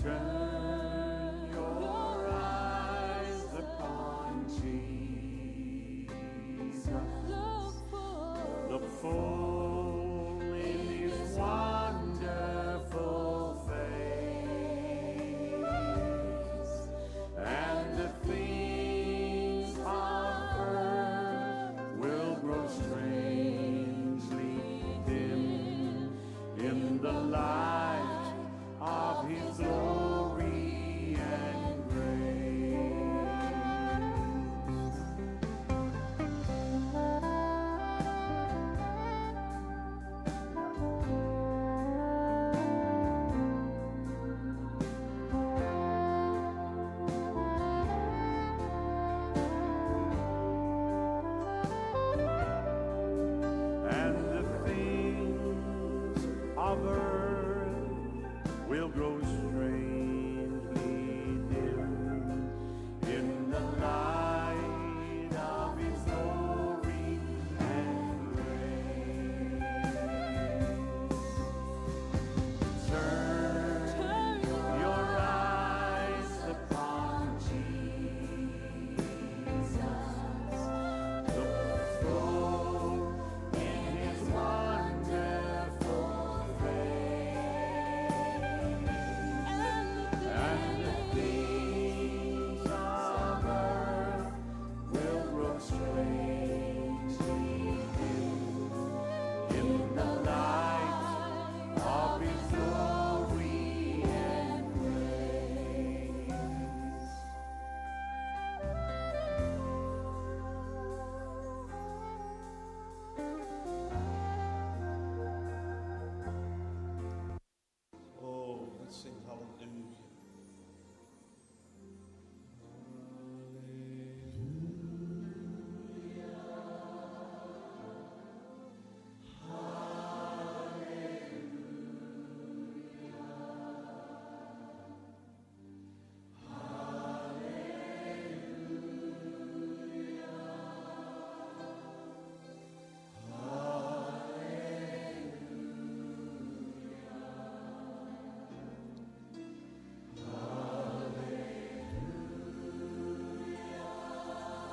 Turn your eyes upon Jesus. Look full in his wonderful face, and the things of earth will grow strangely dim in the light of his glory and and the things of earth will grow strangely dim in the light of his glory and grace. Turn your eyes upon Jesus. Look full in his wonderful face, and the things of earth will grow strangely dim in the light of his glory and grace. Oh, let's sing hallelujah.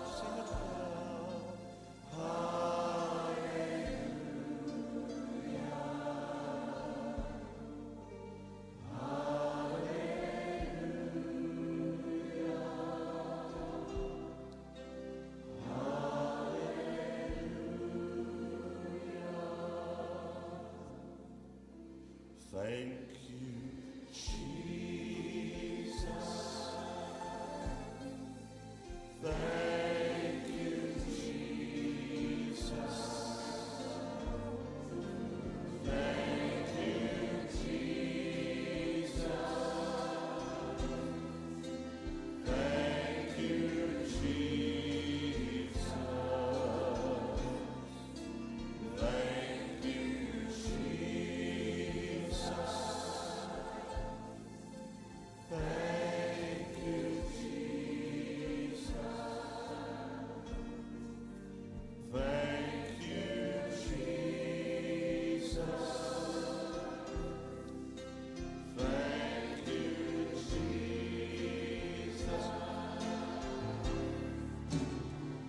Sing it loud. Thank you, Jesus. Thank you, Jesus. Thank you, Jesus. Thank you, Jesus. Thank you, Jesus. Thank you, Jesus. Thank you, Jesus. Thank you, Jesus.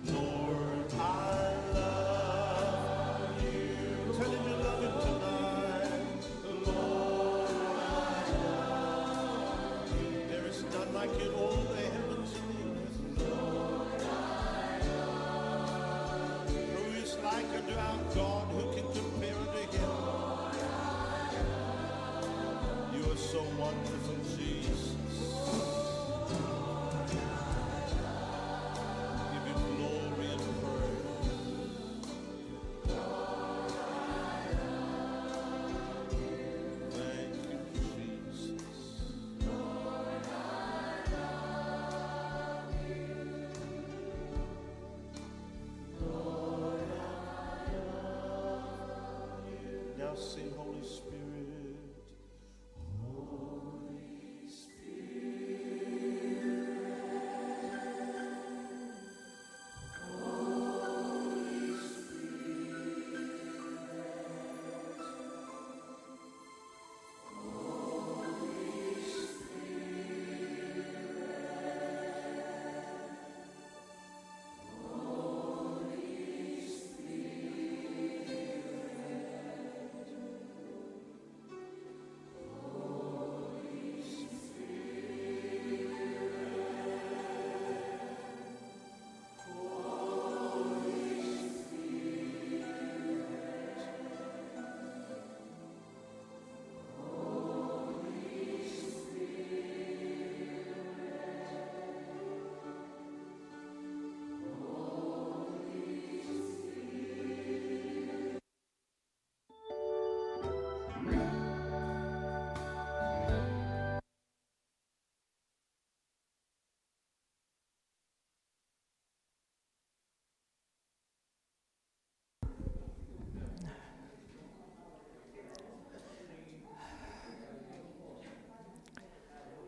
Lord, I love you. Tell him you love him tonight. Lord, there is none like you in all the heavens and the earth. Lord, who is like unto our God, who can compare unto him? You are so wonderful, Jesus. Give him glory and praise. Thank you, Jesus. Now sing, Holy Spirit. Holy Spirit.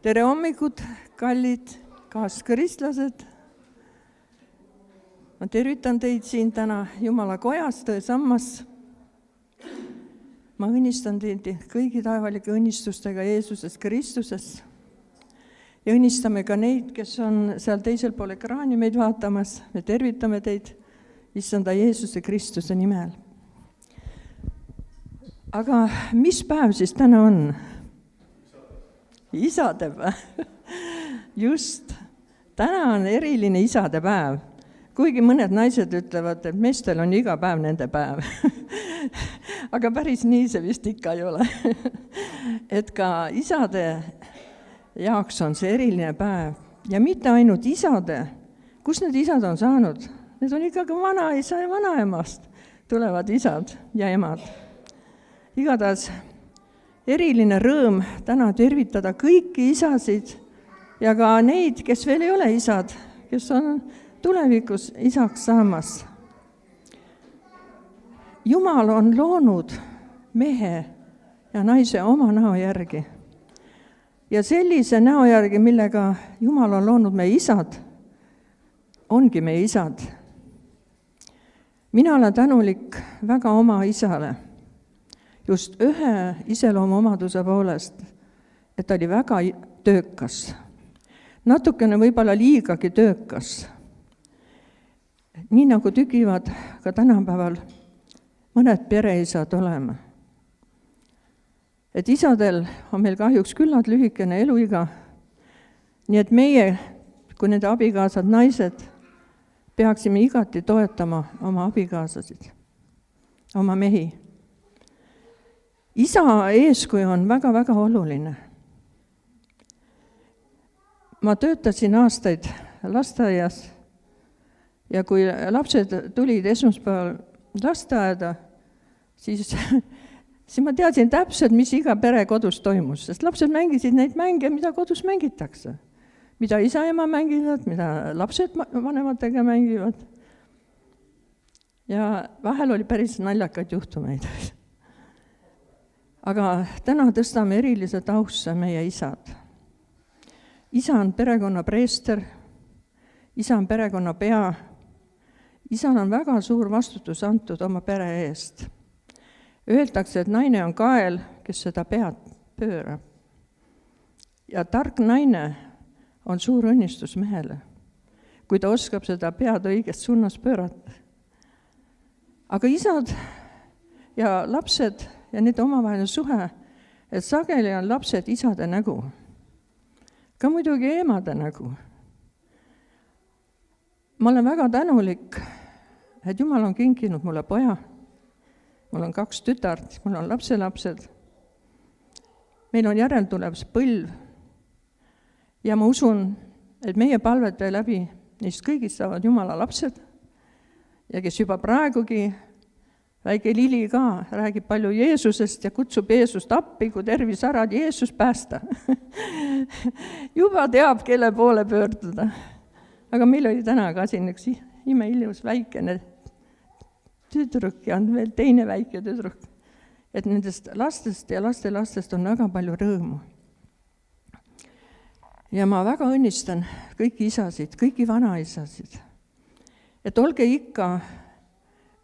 tere hommikut, kallid kaaskristlased. Ma tervitan teid siin täna Jumala kojas, Tõesammas. Ma õnnistan teid kõigi taevalike õnnistustega Jeesuses Kristuses. Ja õnnistame ka neid, kes on seal teisel pool ekraani meid vaatamas. Me tervitame teid Issanda Jeesuse Kristuse nimel. Aga mis päev siis täna on? Isadepäev. Just. Täna on eriline isadepäev. Kuigi mõned naised ütlevad, et meestel on iga päev nende päev. Aga päris nii see vist ikka ei ole. Et ka isade jaoks on see eriline päev. Ja mitte ainult isade. Kus need isad on saanud? Need on ikkagi vanaisa ja vanaemast tulevad isad ja emad. Igatahes eriline rõõm täna tervitada kõiki isasid ja ka neid, kes veel ei ole isad, kes on tulevikus isaks saamas. Jumal on loonud mehe ja naise oma näo järgi. Ja sellise näo järgi, millega Jumal on loonud meie isad, ongi meie isad. Mina olen tänulik väga oma isale, just ühe iseloomuomaduse poolest, et ta oli väga töökas. Natukene võib-olla liigagi töökas. Nii nagu tükivad ka tänapäeval mõned pereisad olema. Et isadel on meil kahjuks küllalt lühikene eluiga, nii et meie, kui nende abikaasad naised, peaksime igati toetama oma abikaasasid, oma mehi. Isa eeskuju on väga-väga oluline. Ma töötasin aastaid lasteaias ja kui lapsed tulid esmaspäeval lasteaeda, siis ma teadsin täpselt, mis iga pere kodus toimus, sest lapsed mängisid neid mänge, mida kodus mängitakse. Mida isa ja ema mängivad, mida lapsed vanematega mängivad. Ja vahel oli päris naljakaid juhtumeid. Aga täna tõstame eriliselt ausse meie isad. Isa on perekonna preester, isa on perekonna pea, isal on väga suur vastutus antud oma pere eest. Öeldakse, et naine on kael, kes seda pead pöörab. Ja tark naine on suur õnnistus mehele, kui ta oskab seda pead õigest suunas pöörata. Aga isad ja lapsed ja nende omavaheline suhe, et sageli on lapsed isade nägu. Ka muidugi emade nägu. Ma olen väga tänulik, et Jumal on kinkinud mulle poja. Mul on 2 tütart, mul on lapselapsed. Meil on järeltulev põlv. Ja ma usun, et meie palvete läbi neist kõigist saavad Jumala lapsed. Ja kes juba praegugi väike Lili ka räägib palju Jeesusest ja kutsub Jeesust appi, kui tervis ära, Jeesus päästa. Juba teab, kelle poole pöörduda. Aga meil oli täna ka siin üks imeilus väikene tüdruk ja on veel teine väike tüdruk. Et nendest lastest ja lastelastest on väga palju rõõmu. Ja ma väga õnnistan kõiki isasid, kõiki vanaisasid. Et olge ikka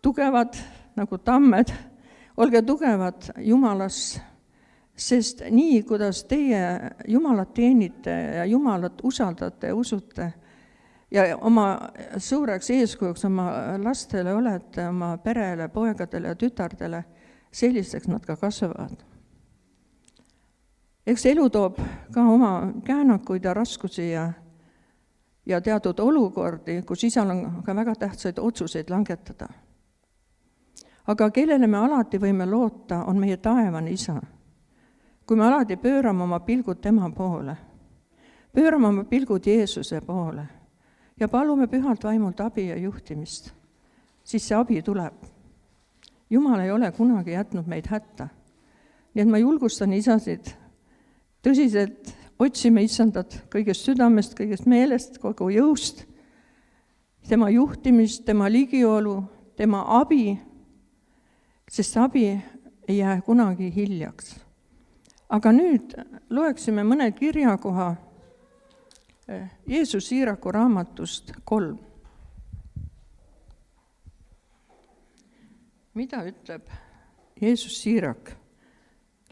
tugevad nagu tammed, olge tugevad Jumalas, sest nii, kuidas teie Jumalat teenite ja Jumalat usaldate ja usute ja oma suureks eeskujuks oma lastele olete, oma perele, poegadele ja tütardele, sellisteks nad ka kasvavad. Eks elu toob ka oma käänakuid ja raskusi ja teatud olukordi, kus isal on ka väga tähtsaid otsuseid langetada. Aga kellele me alati võime loota, on meie taevane isa. Kui me alati pöörame oma pilgud tema poole, pöörame oma pilgud Jeesuse poole ja palume pühalt vaimult abi ja juhtimist, siis see abi tuleb. Jumal ei ole kunagi jätnud meid hätta. Nii et ma julgustan isasid tõsiselt otsime Issandat kõigest südamest, kõigest meelest, kogu jõust, tema juhtimist, tema ligiolu, tema abi, sest abi ei jää kunagi hiljaks. aga nüüd loeksime mõne kirjakoha Jeesus Siiraku raamatust 3. Mida ütleb Jeesus Siirak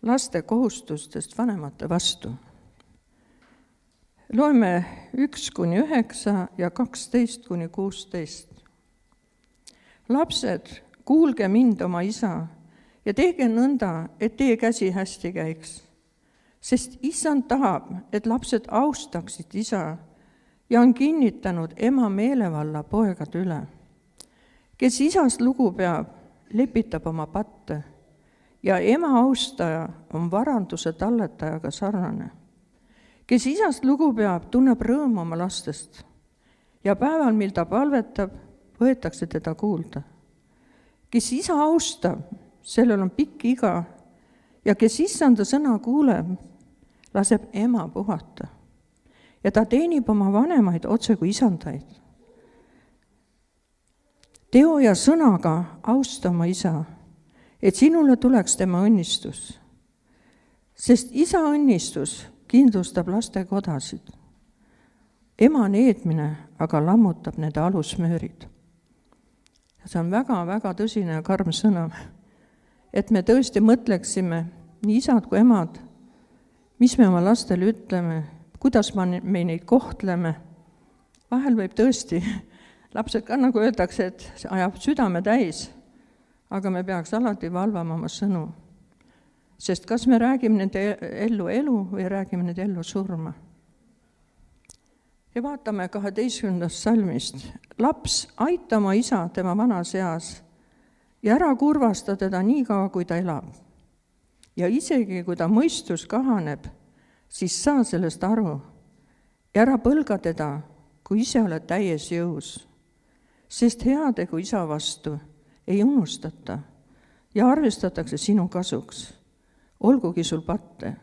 laste kohustustest vanemate vastu? Loeme 1-9 ja 12-16. Lapsed, kuulge mind, oma isa, ja tehke nõnda, et teie käsi hästi käiks. Sest Issand tahab, et lapsed austaksid isa ja on kinnitanud ema meelevalla poegade üle. Kes isast lugu peab, lepitab oma patte ja ema austaja on varanduse talletajaga sarnane. Kes isast lugu peab, tunneb rõõmu oma lastest ja päeval, mil ta palvetab, võetakse teda kuulda. Kes isa austab, sellel on pikk iga ja kes issanda sõna kuuleb, laseb ema puhata ja ta teenib oma vanemaid otse kui isandaid. Teo ja sõnaga austa oma isa, et sinule tuleks tema õnnistus, sest isa õnnistus kindlustab laste kodasid. Ema needmine aga lammutab nende alusmöörid. See on väga-väga tõsine ja karm sõna, et me tõesti mõtleksime, nii isad kui emad, mis me oma lastele ütleme, kuidas me neid kohtleme. Vahel võib tõesti, lapsed ka nagu öeldakse, et see ajab südame täis, aga me peaks alati valvama oma sõnu. Sest kas me räägime nende ellu elu või räägime nende ellu surma. Ja vaatame 12. salmist. Laps, aita oma isa tema vanas eas ja ära kurvasta teda nii kaua, kui ta elab. Ja isegi, kui ta mõistus kahaneb, siis saa sellest aru ja ära põlga teda, kui ise oled täies jõus. Sest heategu isa vastu ei unustata ja arvestatakse sinu kasuks. Olgugi sul patte.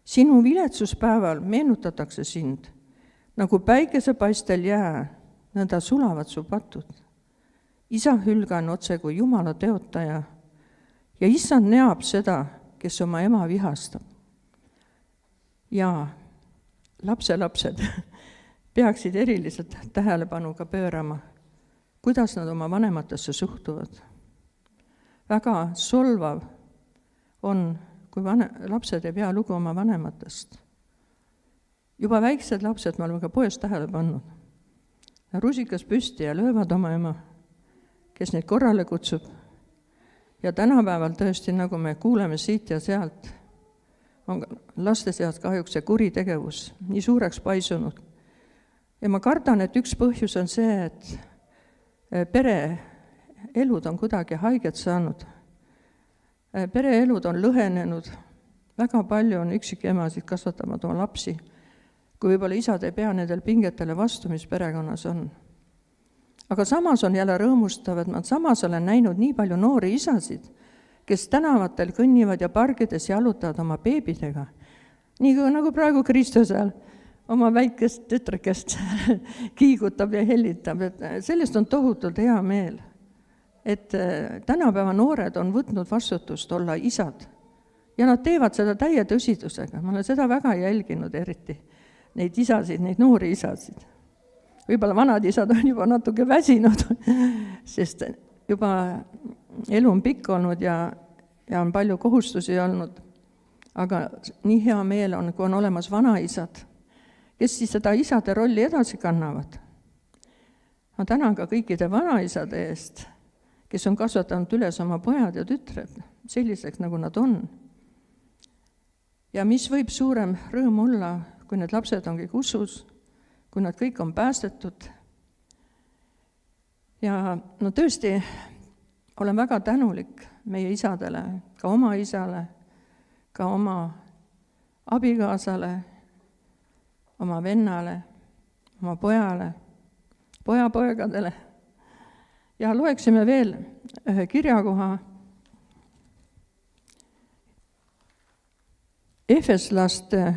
Sinu viletsuspäeval meenutatakse sind, nagu päikesepaistel jää, nõnda sulavad su patud. Isa hülga on otse kui Jumala teotaja ja issand neab seda, kes oma ema vihastab. Ja lapselapsed peaksid eriliselt tähelepanuga pöörama, kuidas nad oma vanematesse suhtuvad. Väga solvav on, kui lapsed ei pea lugu oma vanematest. Juba väiksed lapsed, me oleme ka poes tähele pannud, rusikas püsti ja löövad oma ema, kes neid korrale kutsub. Ja tänapäeval tõesti, nagu me kuuleme siit ja sealt, on laste seas kahjuks see kuritegevus nii suureks paisunud. Ja ma kardan, et üks põhjus on see, et pereelud on kuidagi haiget saanud. Pereelud on lõhenenud, väga palju on üksikemasid kasvatavad oma lapsi, kui võib-olla isad ei pea nendel pingetele vastu, mis perekonnas on. Aga samas on jälle rõõmustav, et ma samas olen näinud nii palju noori isasid, kes tänavatel kõnnivad ja pargides jalutavad oma beebidega. Nii nagu praegu Kristo seal oma väikest tütrekest kiigutab ja hellitab. Et sellest on tohutult hea meel, et tänapäeva noored on võtnud vastutust olla isad. Ja nad teevad seda täie tõsidusega. Ma olen seda väga jälginud eriti. Neid isasid, neid noori isasid. Võib-olla vanad isad on juba natuke väsinud, sest juba elu on pikk olnud ja on palju kohustusi olnud. Aga nii hea meel on, kui on olemas vanaisad, kes siis seda isade rolli edasi kannavad. Ma tänan ka kõikide vanaisade eest, kes on kasvatanud üles oma pojad ja tütred selliseks, nagu nad on. Ja mis võib suurem rõõm olla, kui need lapsed on kõik usus, kui nad kõik on päästetud. Ja no tõesti, olen väga tänulik meie isadele, ka oma isale, ka oma abikaasale, oma vennale, oma pojale, pojapoegadele. Ja loeksime veel ühe kirjakoha Efeslaste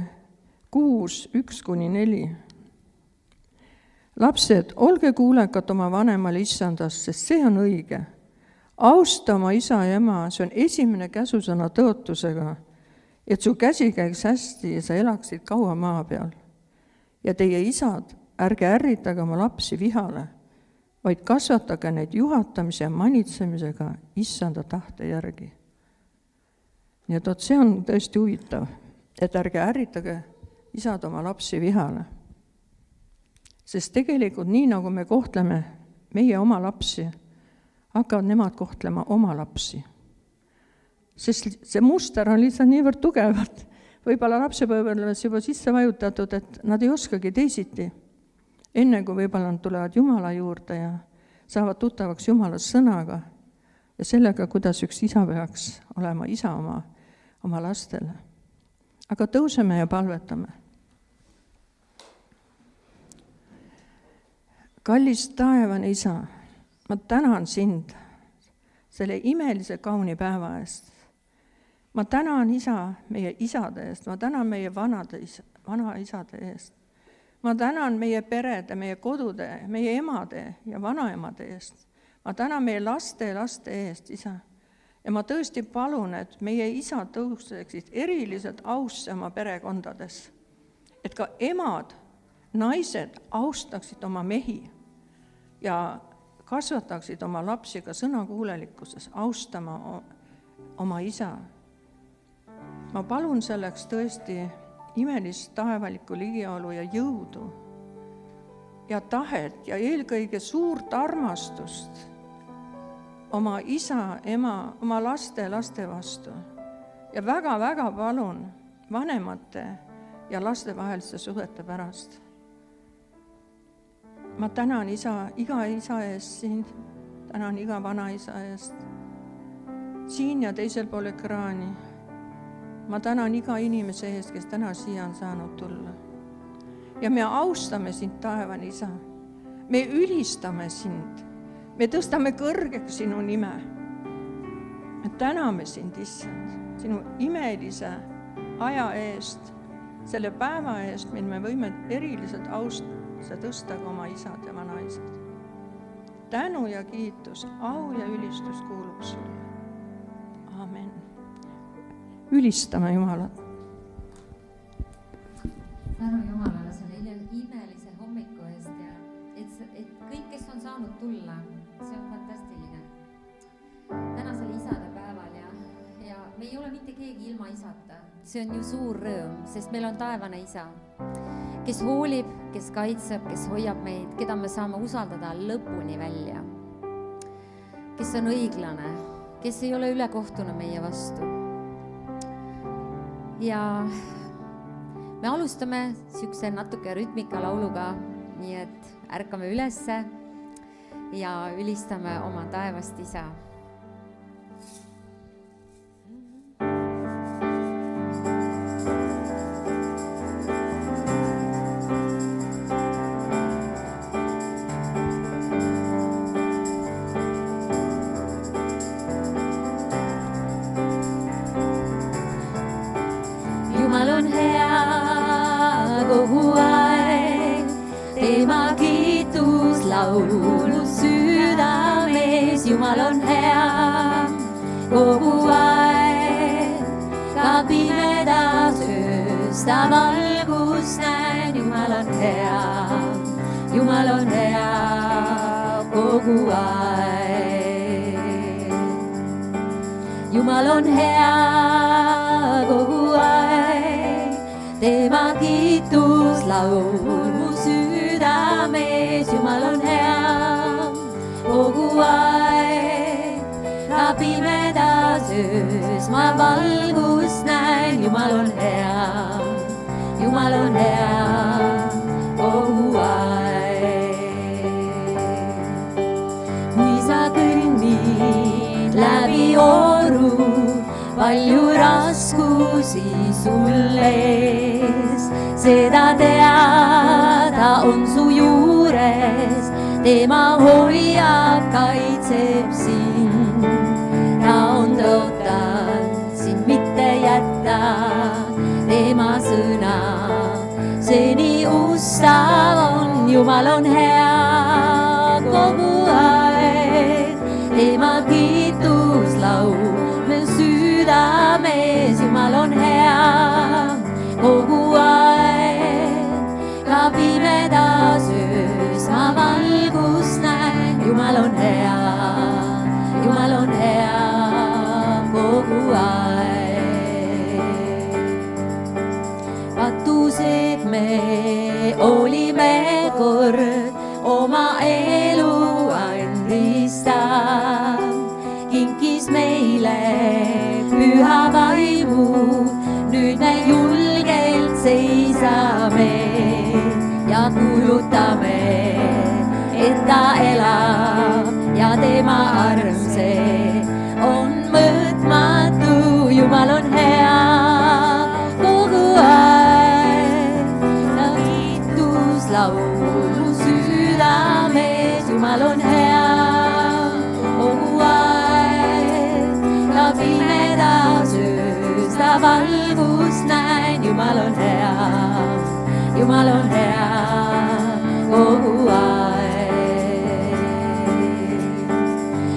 6:1-4. Lapsed, olge kuulekad oma vanemale issandast, sest see on õige. Austa oma isa ja ema, see on esimene käsusõna tõotusega, et su käsi käiks hästi ja sa elaksid kaua maa peal. Ja teie isad, ärge ärritage oma lapsi vihale, vaid kasvatage neid juhatamise ja manitsemisega issanda tahte järgi. Nii et see on tõesti huvitav, et ärge ärritage isad oma lapsi vihale. Sest tegelikult nii, nagu me kohtleme meie oma lapsi, hakkavad nemad kohtlema oma lapsi. Sest see muster on lihtsalt niivõrd tugevalt, võib-olla lapsepõlves juba sisse vajutatud, et nad ei oskagi teisiti. Enne kui võib-olla nad tulevad Jumala juurde ja saavad tuttavaks Jumala sõnaga ja sellega, kuidas üks isa peaks olema isa oma lastele. Aga tõuseme ja palvetame. Kallis taevane isa, ma tänan sind selle imelise kauni päeva eest. Ma tänan isa meie isade eest, ma tänan meie vanaisade eest. Ma tänan meie perede, meie kodude, meie emade ja vanaemade eest. Ma tänan meie laste eest, isa. Ja ma tõesti palun, et meie isad tõuseksid eriliselt ausse oma perekondades. Et ka emad, naised austaksid oma mehi ja kasvataksid oma lapsi ka sõnakuulelikkuses, austama oma isa. Ma palun selleks tõesti imelist taevalikku ligiolu ja jõudu ja tahet ja eelkõige suurt armastust oma isa, ema, oma laste vastu. Ja väga-väga palun vanemate ja laste vaheliste suhete pärast. Ma tänan iga isa eest siin, tänan iga vanaisa eest, siin ja teisel pool ekraani. Ma tänan iga inimese eest, kes täna siia on saanud tulla. Ja me austame sind, taevane isa. Me ülistame sind. Me tõstame kõrgeks sinu nime. Me täname sind, issand, sinu imelise aja eest, selle päeva eest, mil me võime eriliselt austada tõsta ka oma isad ja vanaisad. Tänu ja kiitus, au ja ülistus kuulub sulle. Amen. Ülistame Jumalat. Tänu Jumalale selle imelise hommiku eest ja et kõik, kes on saanud tulla, see on fantastiline. Tänasel isade päeval ja me ei ole mitte keegi ilma isata. See on ju suur rõõm, sest meil on taevane isa, kes hoolib, kes kaitseb, kes hoiab meid, keda me saame usaldada lõpuni välja. Kes on õiglane, kes ei ole ülekohtune meie vastu. Ja me alustame sükse natuke rütmika lauluga, nii et ärkame ülesse ja ülistame oma taevast isa. Jumal on hea kogu aeg, tema kiituslaulu südames. Jumal on hea kogu aeg, ka pimedas öös ta valgust näen. Jumal on hea kogu aeg. Jumal on hea kogu aeg, tema kiituslaul mu südames. Jumal on hea kogu aeg, ka pimedas öös ma valgust näen. Jumal on hea kogu aeg. Kui sa kõnnid läbi oru, palju raskusi sul ees, seda teada on su juures. Tema hoiab, kaitseb sind, ta on tõotanud sind mitte jätta. Tema sõna seni ustav on. Jumal on hea kogu aeg, tema kiituslaul südames. Jumal on hea me olime kord, oma elu andis ta, kinkis meile püha vaimu, nüüd me julgelt seisame ja kuulutame, et ta elab ja tema arm see on mõõtmatu. Jumal on hea kogu aeg, ta kiituslaulu südames. Jumal on hea kogu aeg, ta pimedas öös ta valgust näen. Jumal on hea kogu aeg.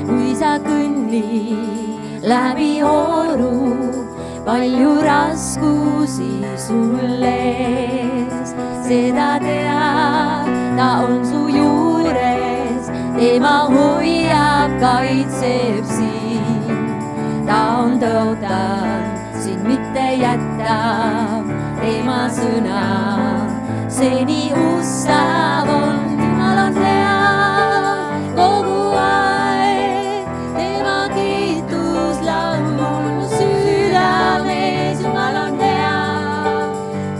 Kui sa kõnnid läbi oru, palju raskusi sul ees, seda tead, ta on su juures, tema hoiab, kaitseb sind. Ta on tõotanud sind mitte jätta, tema sõna seni ustav on. Jumal on hea kogu aeg, tema kiituslaul on südames. Jumal on hea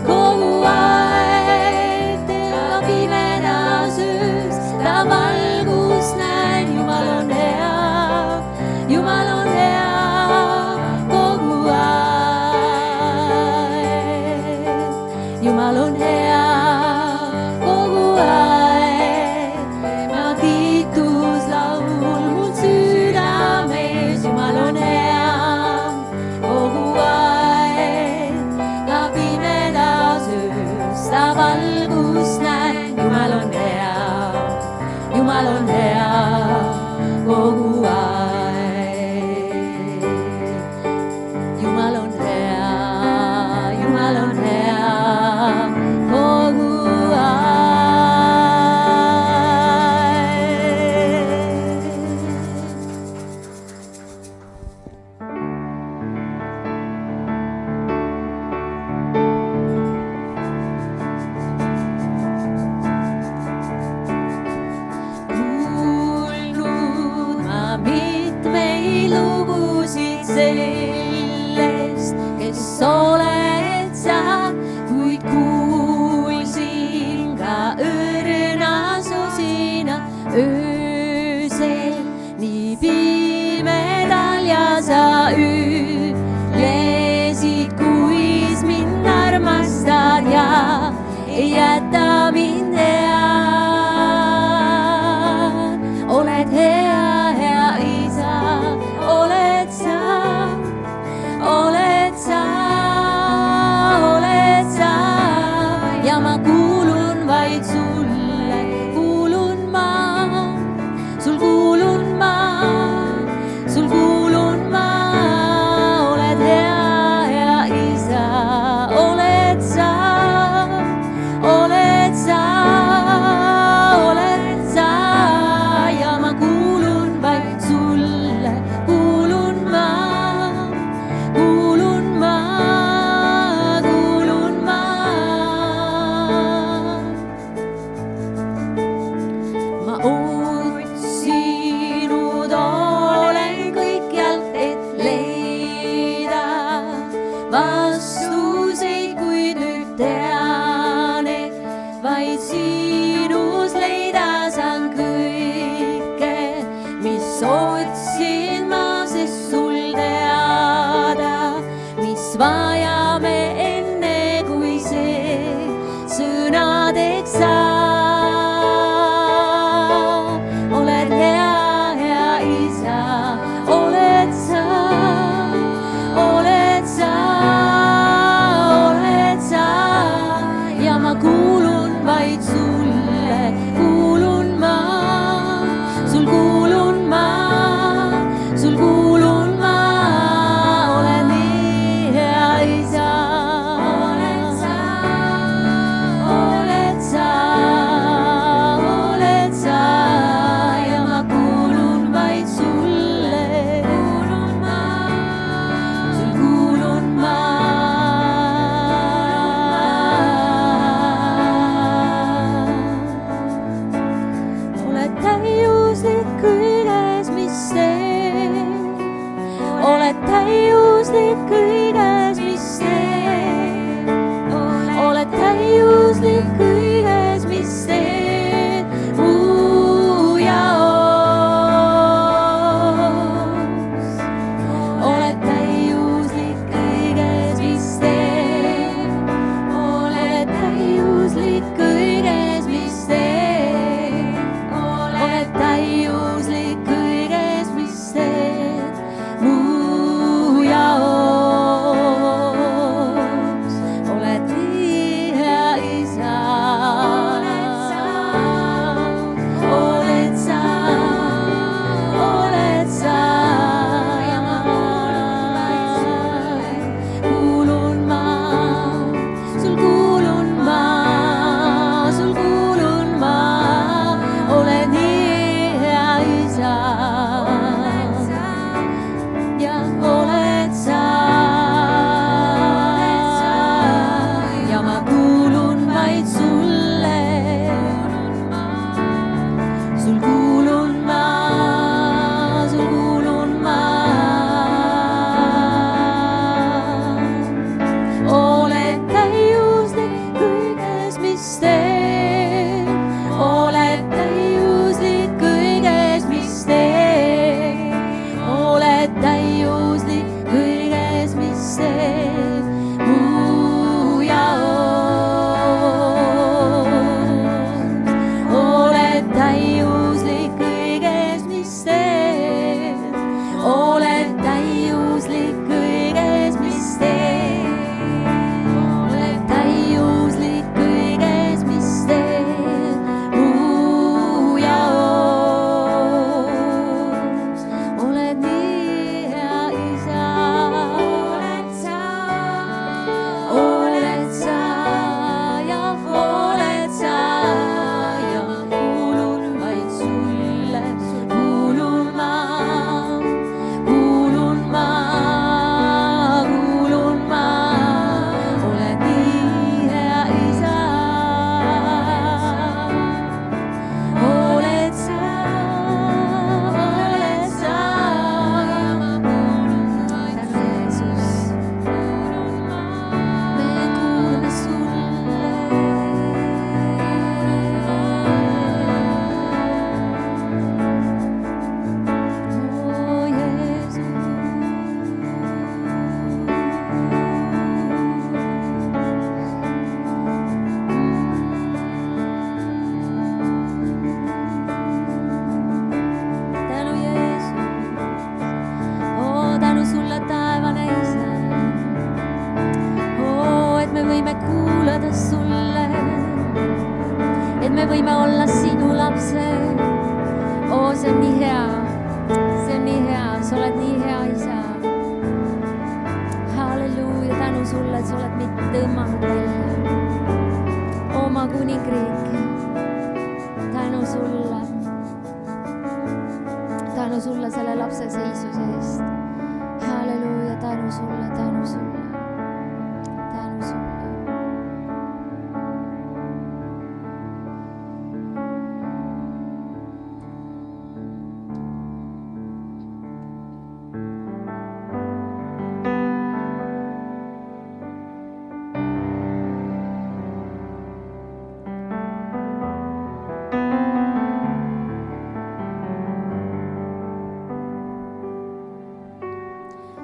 kogu aeg, tema pimedas öös ta valgust näen. Jumal on hea kogu aeg. Jumal on hea kogu aeg, tema kiituslaul mul südames. Jumal on hea kogu aeg, ta pimedas öös ta valgust näen. Jumal on hea kogu aeg. Jumal on hea kogu kuulnud ma mitmeid lugusid sellest, kes oled sa, kuid kuulsin ka õrna susina öösel nii pimedal ja sa ütlesid, kuis mind armastad ja ei jäta mind head. Oled hea, hea isa, oled sa ja ma kuulun vaid sulle, kuulun ma, sul kuulun ma. Oled hea isa, oled sa ja ma kuulun vaid sulle, kuulun ma. Ma otsinud olen kõikjalt, et leida vastuseid, kuid nüüd tean, et vaid sinus leida saan kõike, mis otsin ma, sest sul teada, mis vajame enne, kui see sõnadeks saab. Oled hea isa, oled sa ja ma kuulun vaid sulle, kuulun ma, sul kuulun ma. Oled nii hea isa. saame olla sinu lapsed. Oo, see on nii hea, see on nii hea, sa oled nii hea isa. Halleluuja, tänu sulle, et sa oled mind tõmmanud välja oma kuningriiki. Tänu sulle selle lapse seisuse eest. Halleluuja, tänu sulle, tänu sulle, tänu sulle.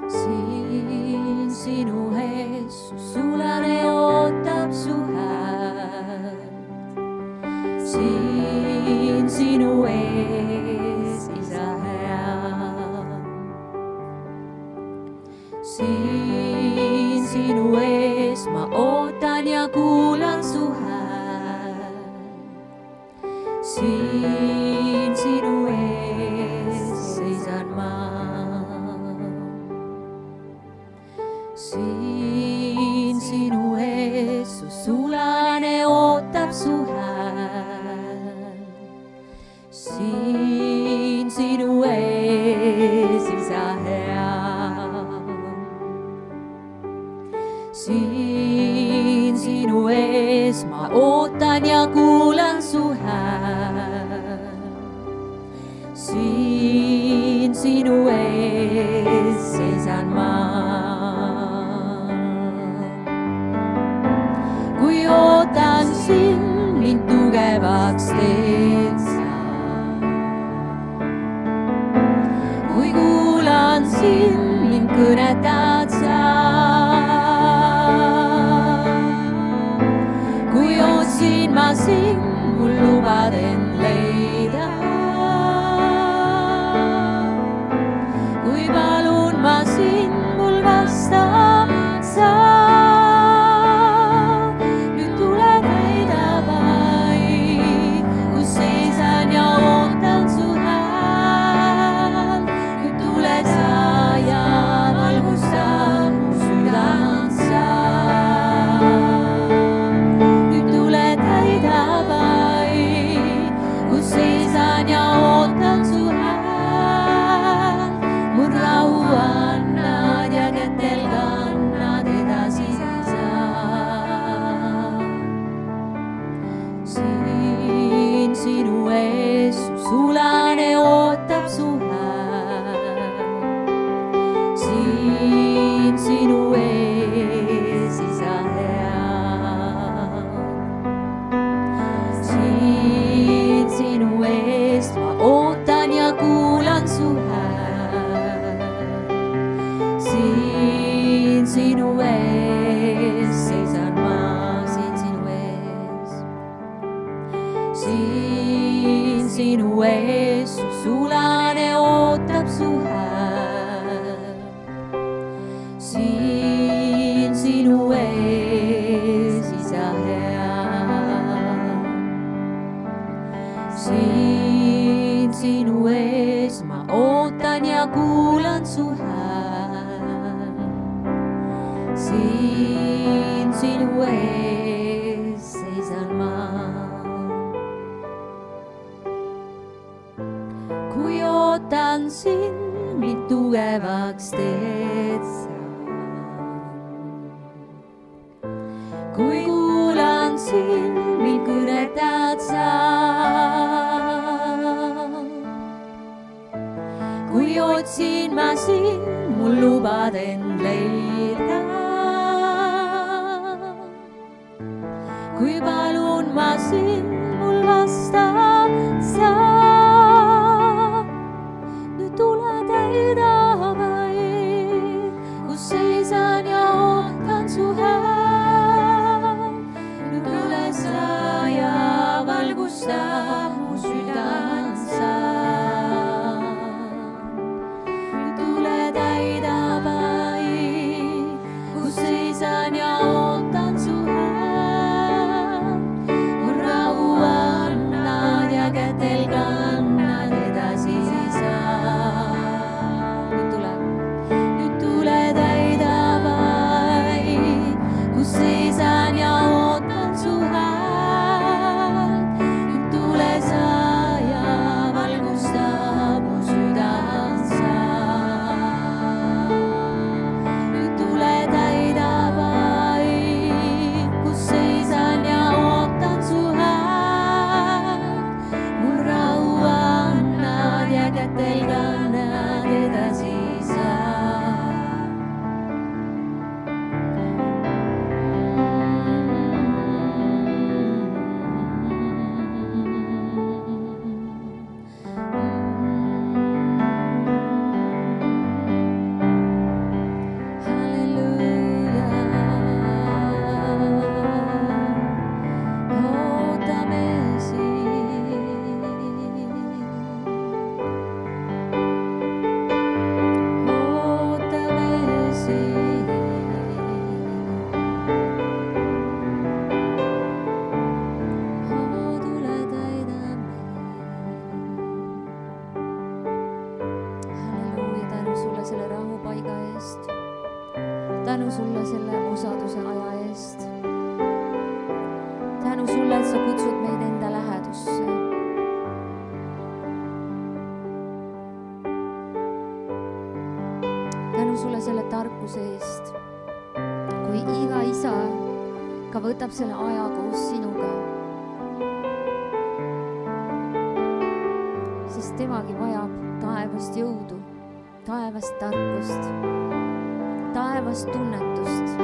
Siin sinu ees su sulane ootab su häält. Siin sinu ees isa hea. Siin sinu ees ma ootan ja kuulan su häält. Siin sinu ees seisan ma. Siin sinu ees su sulane ootab su hääl. Siin sinu ees isa hea. Siin sinu ees ma ootan ja kuulan su hääl. Siin sinu ees seisan ma. Kui ootan sind, mind tugevaks teed sa. Kui kuulan sind, mind kõnetad sa. Kui otsin ma sind, mul lubad end leida. Kui palun ma sind, mul vasta sa. Sinu ees su sulane ootab su hääl. Siin sinu ees isa hea. Siin sinu ees ma ootan ja kuulan su hääl. Siin sinu ees seisan ma. Kui ootan sind, mind tugevaks teed sa. Kui kuulan sind, mind kõnetad sa. Kui otsin ma sind, mul lubad end leida. Kui palun ma sind, mul vasta sa. Seisan ja ootan su hääl. Nüüd tule sa ja valgusta mu südant sa. Nüüd tule täida vaid, kus seisan ja ootan su hääl. Mul rahu kus seisan ja ootan su häält. Tule sa ja valgusta mu südant sa. Tule täida vaid, kus seisan ja ootan su häält. Mul rahu annad ja kätel kannad edasi sa. Halleluuja, ootame sind. Ootame sind. Tule täida meid. Halleluuja, tänu sulle selle rahupaiga eest. Tänu sulle selle osaduse aja eest. Tänu sulle, et sa kutsud meid enda lähedusse. Tänu sulle selle tarkuse eest, kui iga isa ka võtab selle aja koos sinuga, sest temagi vajab taevast jõudu, taevast tarkust, taevast tunnetust,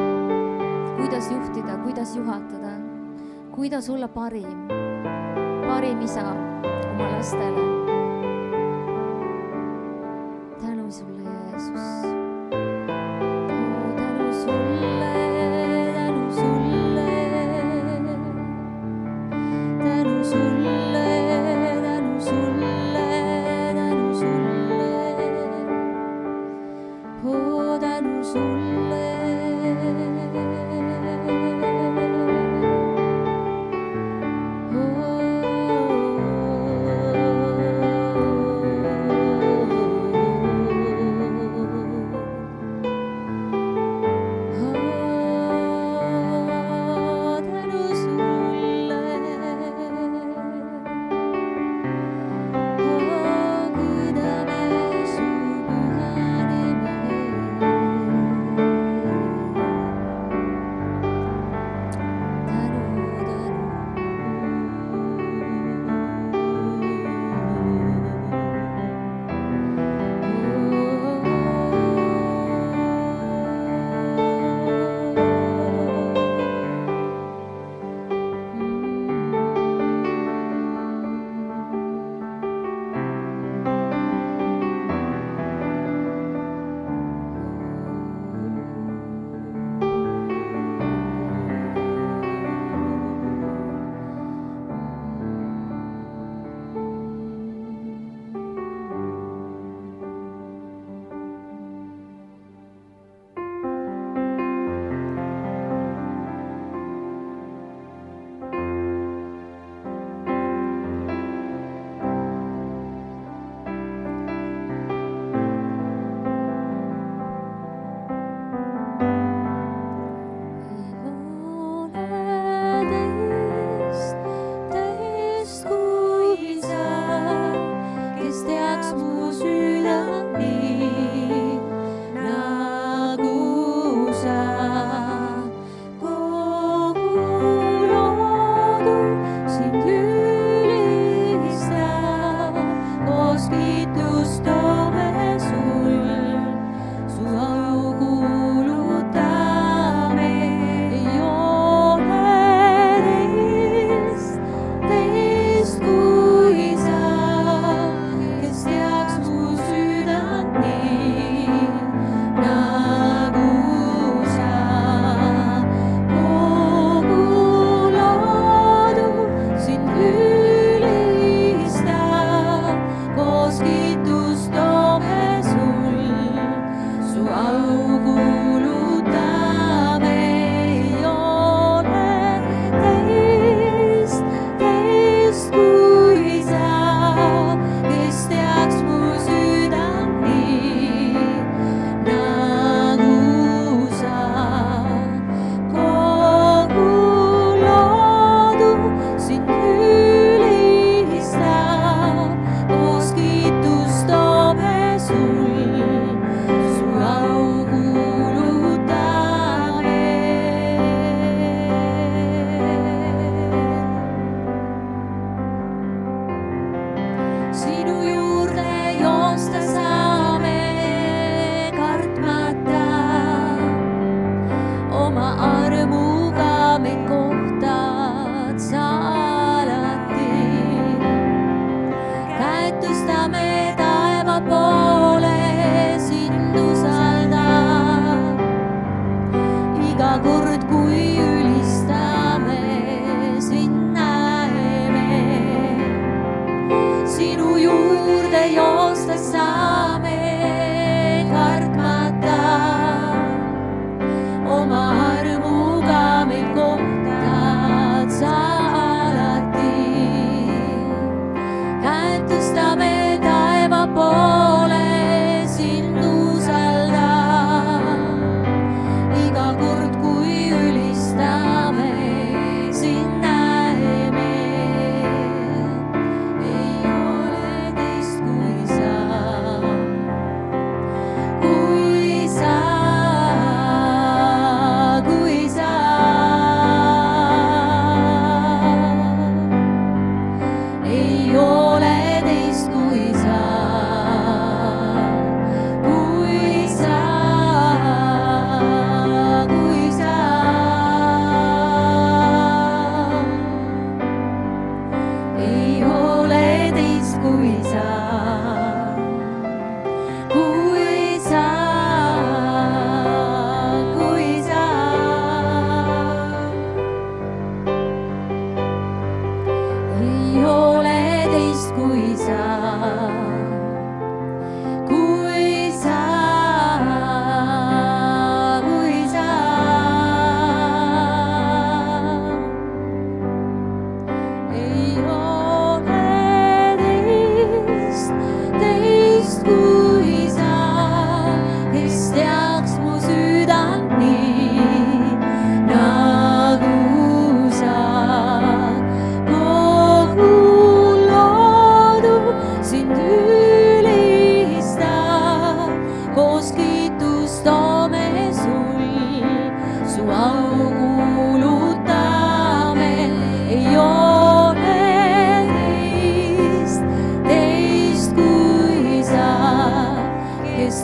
kuidas juhtida, kuidas juhatada, kuidas olla parim isa oma lastele. Tänu sulle, Jeesus. Tänu sulle, tänu sulle, tänu sulle, tänu sulle, tänu sulle, tänu sulle.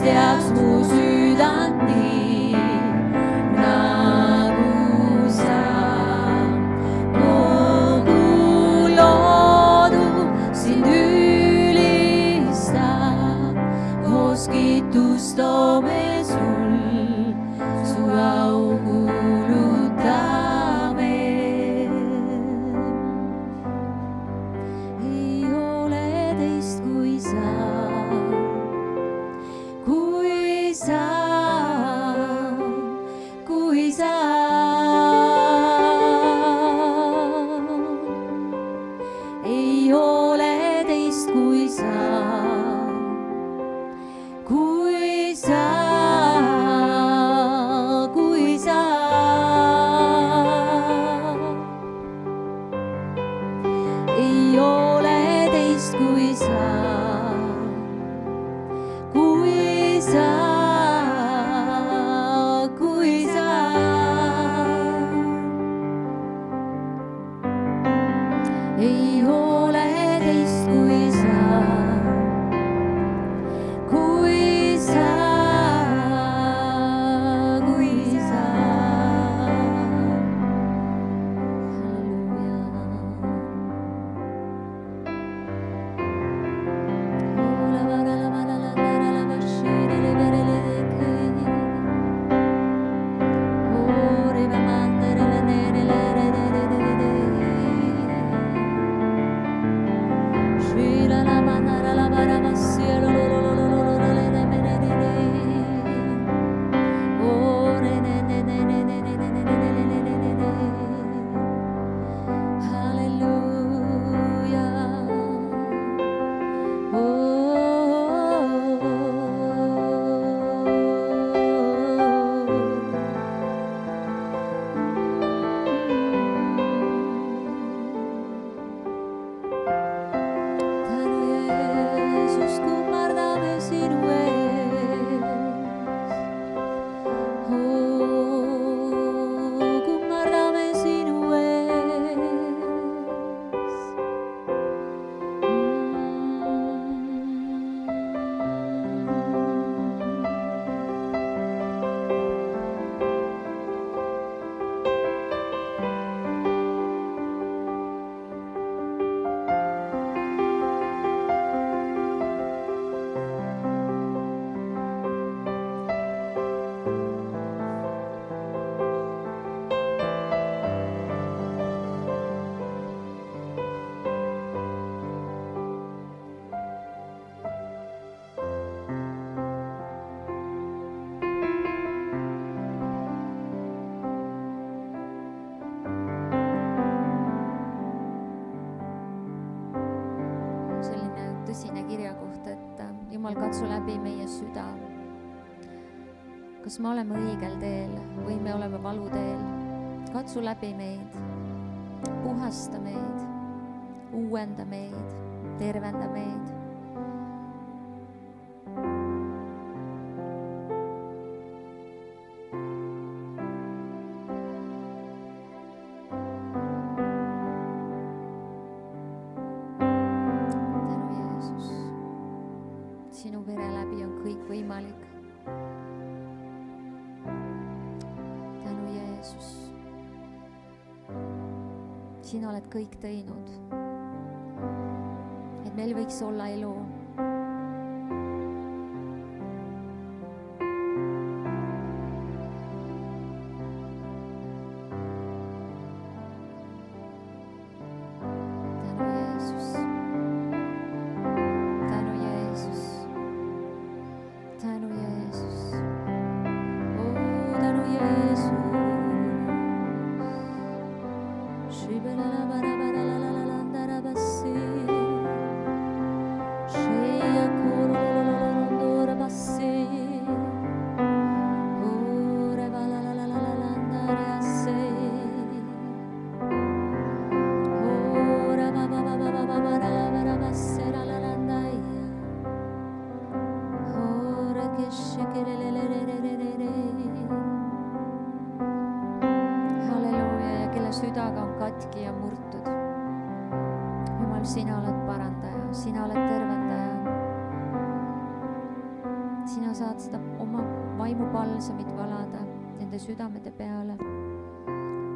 teaks mu südant nii, nagu sa. Kogu loodu sind ülistab, koos kiitust toome sul, su au kuulutame. Ei ole teist kui sa, kui sa, kui sa. Ei ole teist kui sa, kui sa, kui sa. Ei ole teist kui sa, kui sa, kui sa. Ei ole teist kui sa, kui sa, kui sa. Tõsine kirjakoht, et Jumal, katsu läbi meie süda. Kas me oleme õigel teel või me oleme valuteel? Katsu läbi meid, puhasta meid, uuenda meid, tervenda meid. Sinu vere läbi on kõik võimalik. Tänu Jeesus. Sina oled kõik teinud, et meil võiks olla elu. südaga on katki ja murtud. Jumal, sina oled parandaja, sina oled tervendaja. sina saad seda oma vaimupalsamit valada nende südamete peale.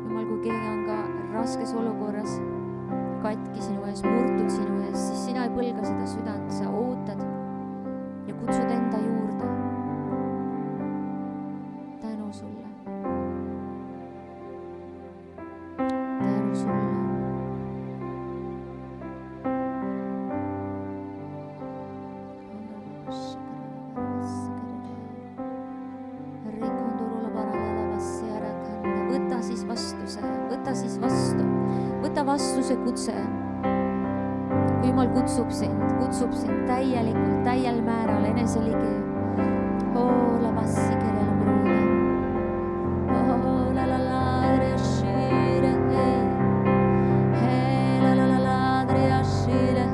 Jumal, kui keegi on ka raskes olukorras, katki sinu ees, murtud sinu ees, siis sina ei põlga seda südant, sa ootad ja kutsud enda juurde. Tänu sulle. Tänu sulle. Võta siis vastu. Võta vastu see kutse. Kui Jumal kutsub sind täielikult, täiel määral eneseligi. La bassi kerele bruuda. La ladre ascire la ladre ascire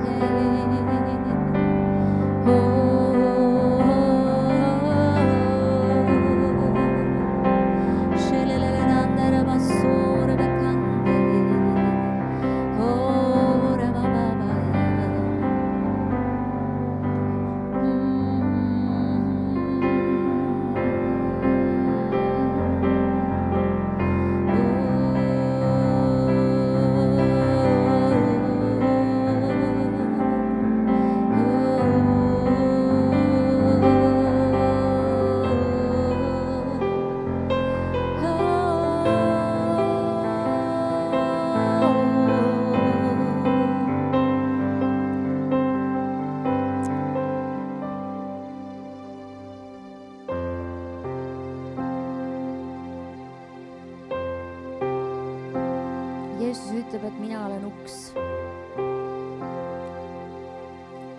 Jeesus ütleb, et mina olen uks.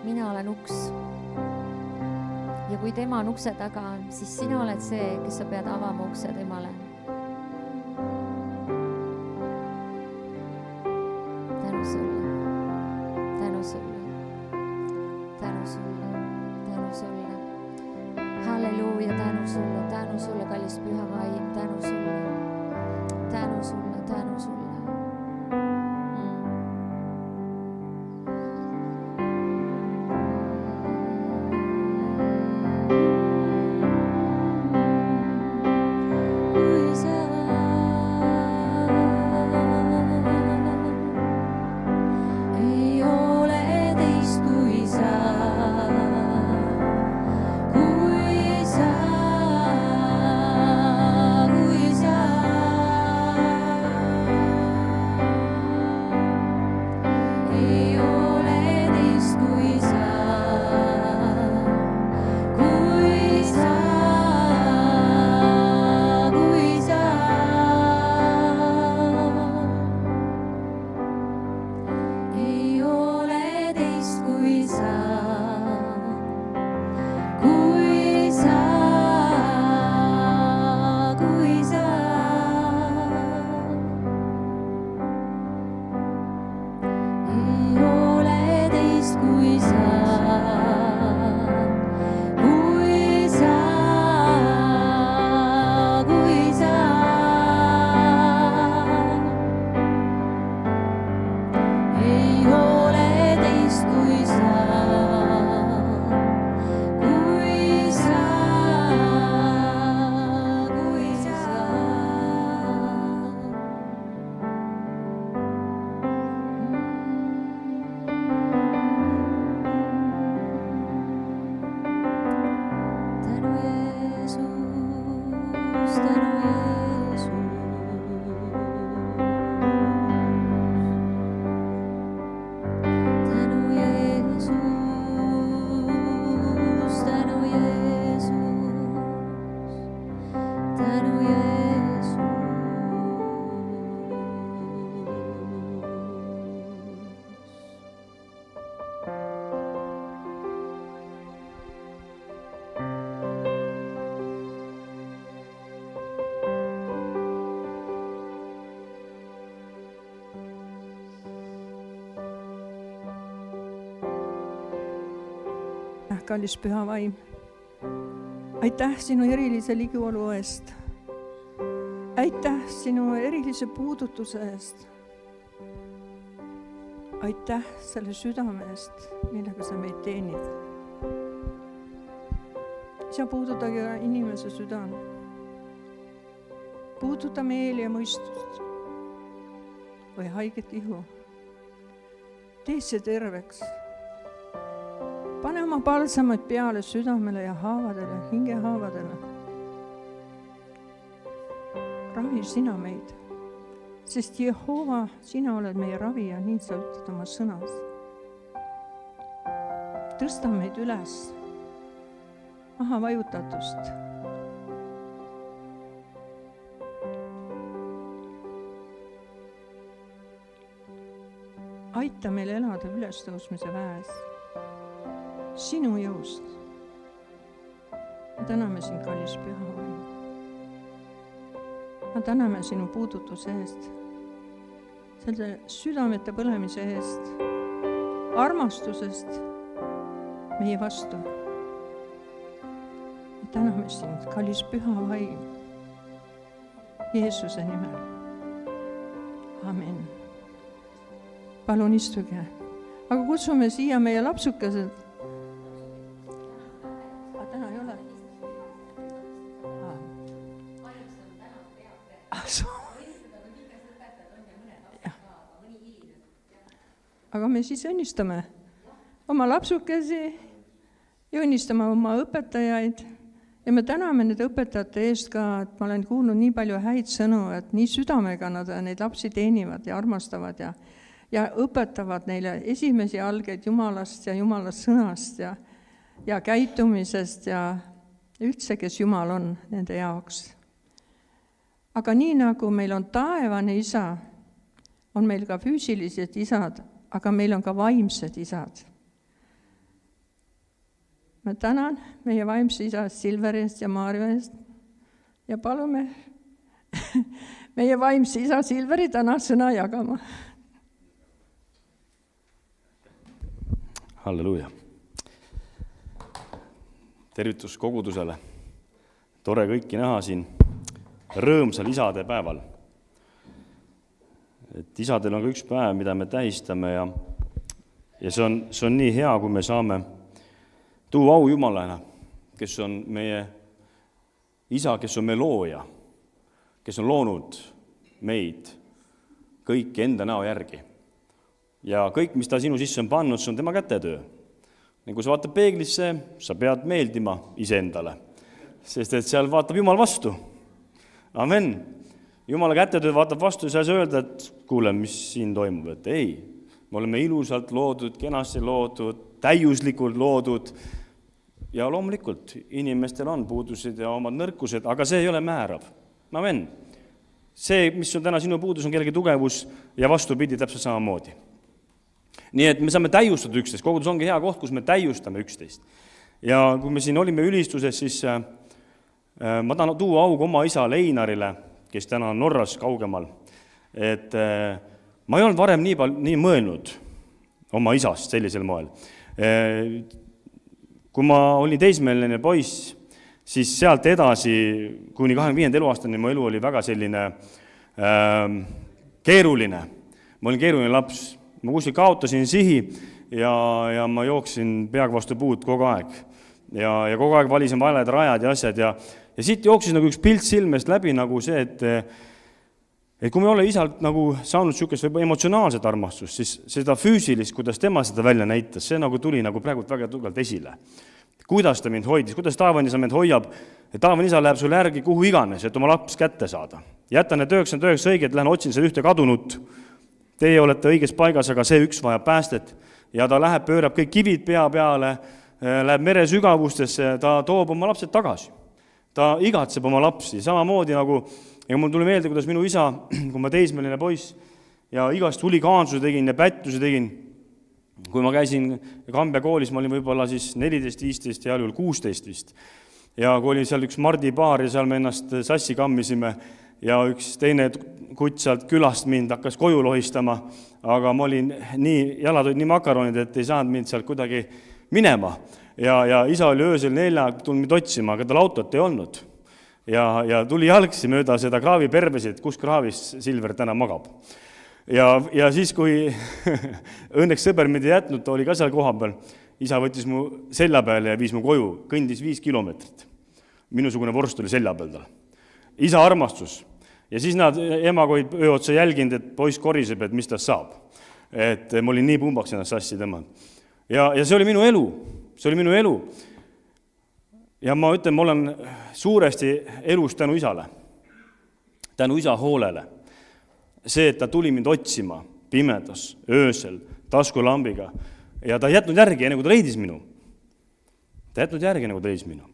Mina olen uks. Ja kui tema on ukse taga, siis sina oled see, kes sa pead avama ukse temale. Tänu sulle. Tänu sulle. Tänu sulle. Tänu sulle. Halleluuja, tänu sulle, kallis püha vaim, tänu sulle. Tänu sulle, tänu sulle. Kallis püha vaim, aitäh sinu erilise ligiolu eest. Aitäh sinu erilise puudutuse eest. Aitäh selle südame eest, millega sa meid teenid. isa, puuduta ka inimese südant. Puuduta meeli ja mõistust või haiget ihu. Tee see terveks. Pane oma palsamaid peale südamele ja haavadele, hingehaavadele. Ravi sina meid, sest Jehova, sina oled meie ravi ja nii sa ütled oma sõnas. Tõsta meid üles maha vajutatust. Aita meil elada ülestõusmise väes sinu jõust. Me täname sind, kallis püha vaim. Me täname sinu puudutuse eest, selle südamete põlemise eest, armastusest meie vastu. Me täname sind, kallis püha vaim, Jeesuse nimel. Amen. Palun istuge. Aga kutsume siia meie lapsukesed. Täna ei ole. Aga me siis õnnistame oma lapsukesi ja õnnistame oma õpetajaid. Ja me täname need õpetajate eest ka, et ma olen kuulnud nii palju häid sõnu, et nii südamega nad neid lapsi teenivad ja armastavad ja õpetavad neile esimesi algeid Jumalast ja Jumalast sõnast ja käitumisest ja üldse, kes Jumal on nende jaoks. Aga nii nagu meil on taevane isa, on meil ka füüsilised isad, aga meil on ka vaimsed isad. Ma tänan meie vaimse isa Silveri eest ja Maarja eest ja palume meie vaimse isa Silveri täna sõna jagama. Halleluuja. Tervitus kogudusele. Tore kõiki näha siin rõõmsal isade päeval. Et isadel on ka üks päev, mida me tähistame ja see on nii hea, kui me saame tuua au Jumalana, kes on meie isa, kes on meie looja, kes on loonud meid kõiki enda näo järgi. Ja kõik, mis ta sinu sisse on pannud, see on tema kätetöö. Kui sa vaatad peeglisse, sa pead meeldima iseendale, sest et seal vaatab Jumal vastu. Amen. Jumala kätetöö vaatab vastu ja sa ei saa öelda, et kuule, mis siin toimub. Et ei, me oleme ilusalt loodud, kenasti loodud, täiuslikult loodud ja loomulikult inimestel on puudused ja omad nõrkused, aga see ei ole määrav. Amen. See, mis on täna sinu puudus, on kellegi tugevus ja vastupidi täpselt samamoodi. Nii et me saame täiustada üksteist. Kogudus ongi hea koht, kus me täiustame üksteist. Ja kui me siin olime ülistuses, siis ma tahan tuua auga oma isa Leinarile, kes täna on Norras kaugemal. Et ma ei olnud varem nii mõelnud oma isast sellisel moel. Kui ma olin teismeline poiss, siis sealt edasi, kuni 25. eluaastani mu elu oli väga selline keeruline. Ma olin keeruline laps. Ma kuskil kaotasin sihi ja ma jooksin peaga vastu puud kogu aeg. Ja kogu aeg valisin valed rajad ja asjad. Ja siit jooksis nagu üks pilt silmest läbi nagu see, et kui me ole isalt nagu saanud sükest või emotsionaalset armastust, siis seda füüsilist, kuidas tema seda välja näitas, see nagu tuli nagu praegu väga tugevalt esile. Kuidas ta mind hoidis, kuidas taevani isa mind hoiab, et taevani isa läheb sulle järgi kuhu iganes, et oma laps kätte saada. Jäta need 99 õiget, lähen otsin selle ühte kadunut. Teie olete õiges paigas, aga see üks vajab päästet. Ja ta läheb, pöörab kõik kivid pea peale, läheb mere sügavustesse, ta toob oma lapsed tagasi. Ta igatseb oma lapsi, samamoodi nagu, ja mul tuli meelde, kuidas minu isa, kui ma teismeline poiss, ja igast huligaansuse tegin ja pättuse tegin, kui ma käisin Kambja koolis, ma olin võib-olla siis 14, 15 ja 16 vist. Ja kui oli seal üks Mardi baar ja seal me ennast sassi kammisime ja üks teine kutt sealt külast mind hakkas koju lohistama, aga ma olin jalad olid nii makaronid, et ei saanud mind sealt kuidagi minema. Ja isa oli öösel 4, tulnud mind otsima, aga tal autot ei olnud. Ja tuli jalgsi mööda seda kraavi pervesid, kus kraavis Silver täna magab. Ja siis, kui õnneks sõber mind ei jätnud, ta oli ka seal koha peal, isa võttis mu selja peale ja viis mu koju, kõndis 5 kilomeetrit. Minusugune vorst oli selja peal tal. Isa armastus. Ja siis emaga olid öö otsa jälginud, et poiss koriseb, et mis tast saab. Et ma olin nii pumbaks ennast sassi tema. Ja see oli minu elu. See oli minu elu. Ja ma ütlen, ma olen suuresti elus tänu isale. Tänu isa hoolele. See, et ta tuli mind otsima pimedas, öösel, taskulambiga ja ta ei jätnud järgi, enne kui ta leidis minu. Ta ei jätnud järgi, enne kui ta leidis minu.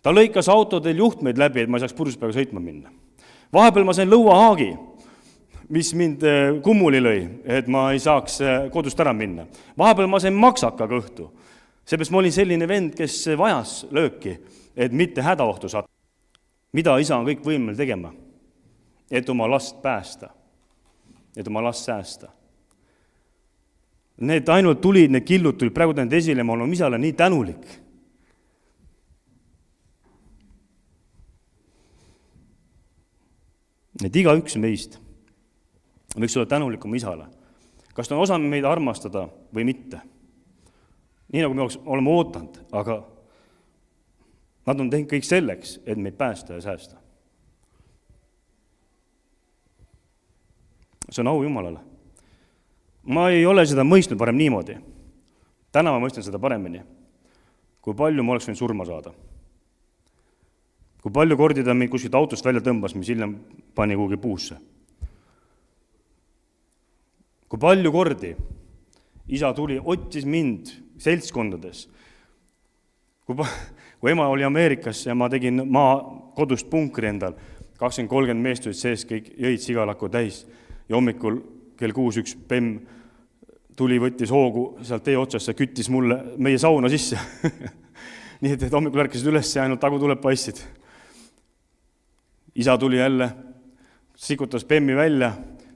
Ta lõikas autodel juhtmeid läbi, et ma ei saaks purjuspäeva sõitma minna. Vahepeal ma sain lõuahaagi, mis mind kummuli lõi, et ma ei saaks kodust ära minna. Vahepeal ma sain maksaka kõhtu. Seepärast ma olin selline vend, kes vajas lööki, et mitte hädaohtu saada. Mida isa on kõik võimeline tegema? Et oma last päästa. Et oma last säästa. Need ainult tulid, need killud tulid praegu tänud esile, ma olen isale nii tänulik. Et igaüks meist võiks olla tänulik oma isale. Kas ta on osanud meid armastada või mitte? Nii nagu me oleme ootanud, aga nad on teinud kõik selleks, et meid päästa ja säästa. See on au Jumalale. Ma ei ole seda mõistnud parem niimoodi. Täna ma mõistan seda paremini. Kui palju ma oleks võinud surma saada. Kui palju kordi ta meid kuskilt autost välja tõmbas, mis hiljem pani kuhugi puusse. Kui palju kordi isa tuli, otsis mind seltskondades. Kui ema oli Ameerikas ja ma tegin maa kodust punkri endal, 20-30 meest olid sees, kõik jõid sigalakku täis ja hommikul kell 6 üks pemm tuli, võttis hoogu sealt tee otsast ja küttis mulle meie sauna sisse. Nii et hommikul ärkasid üles ja ainult tagutuled paistsid. Isa tuli jälle, sikutas pemmi välja,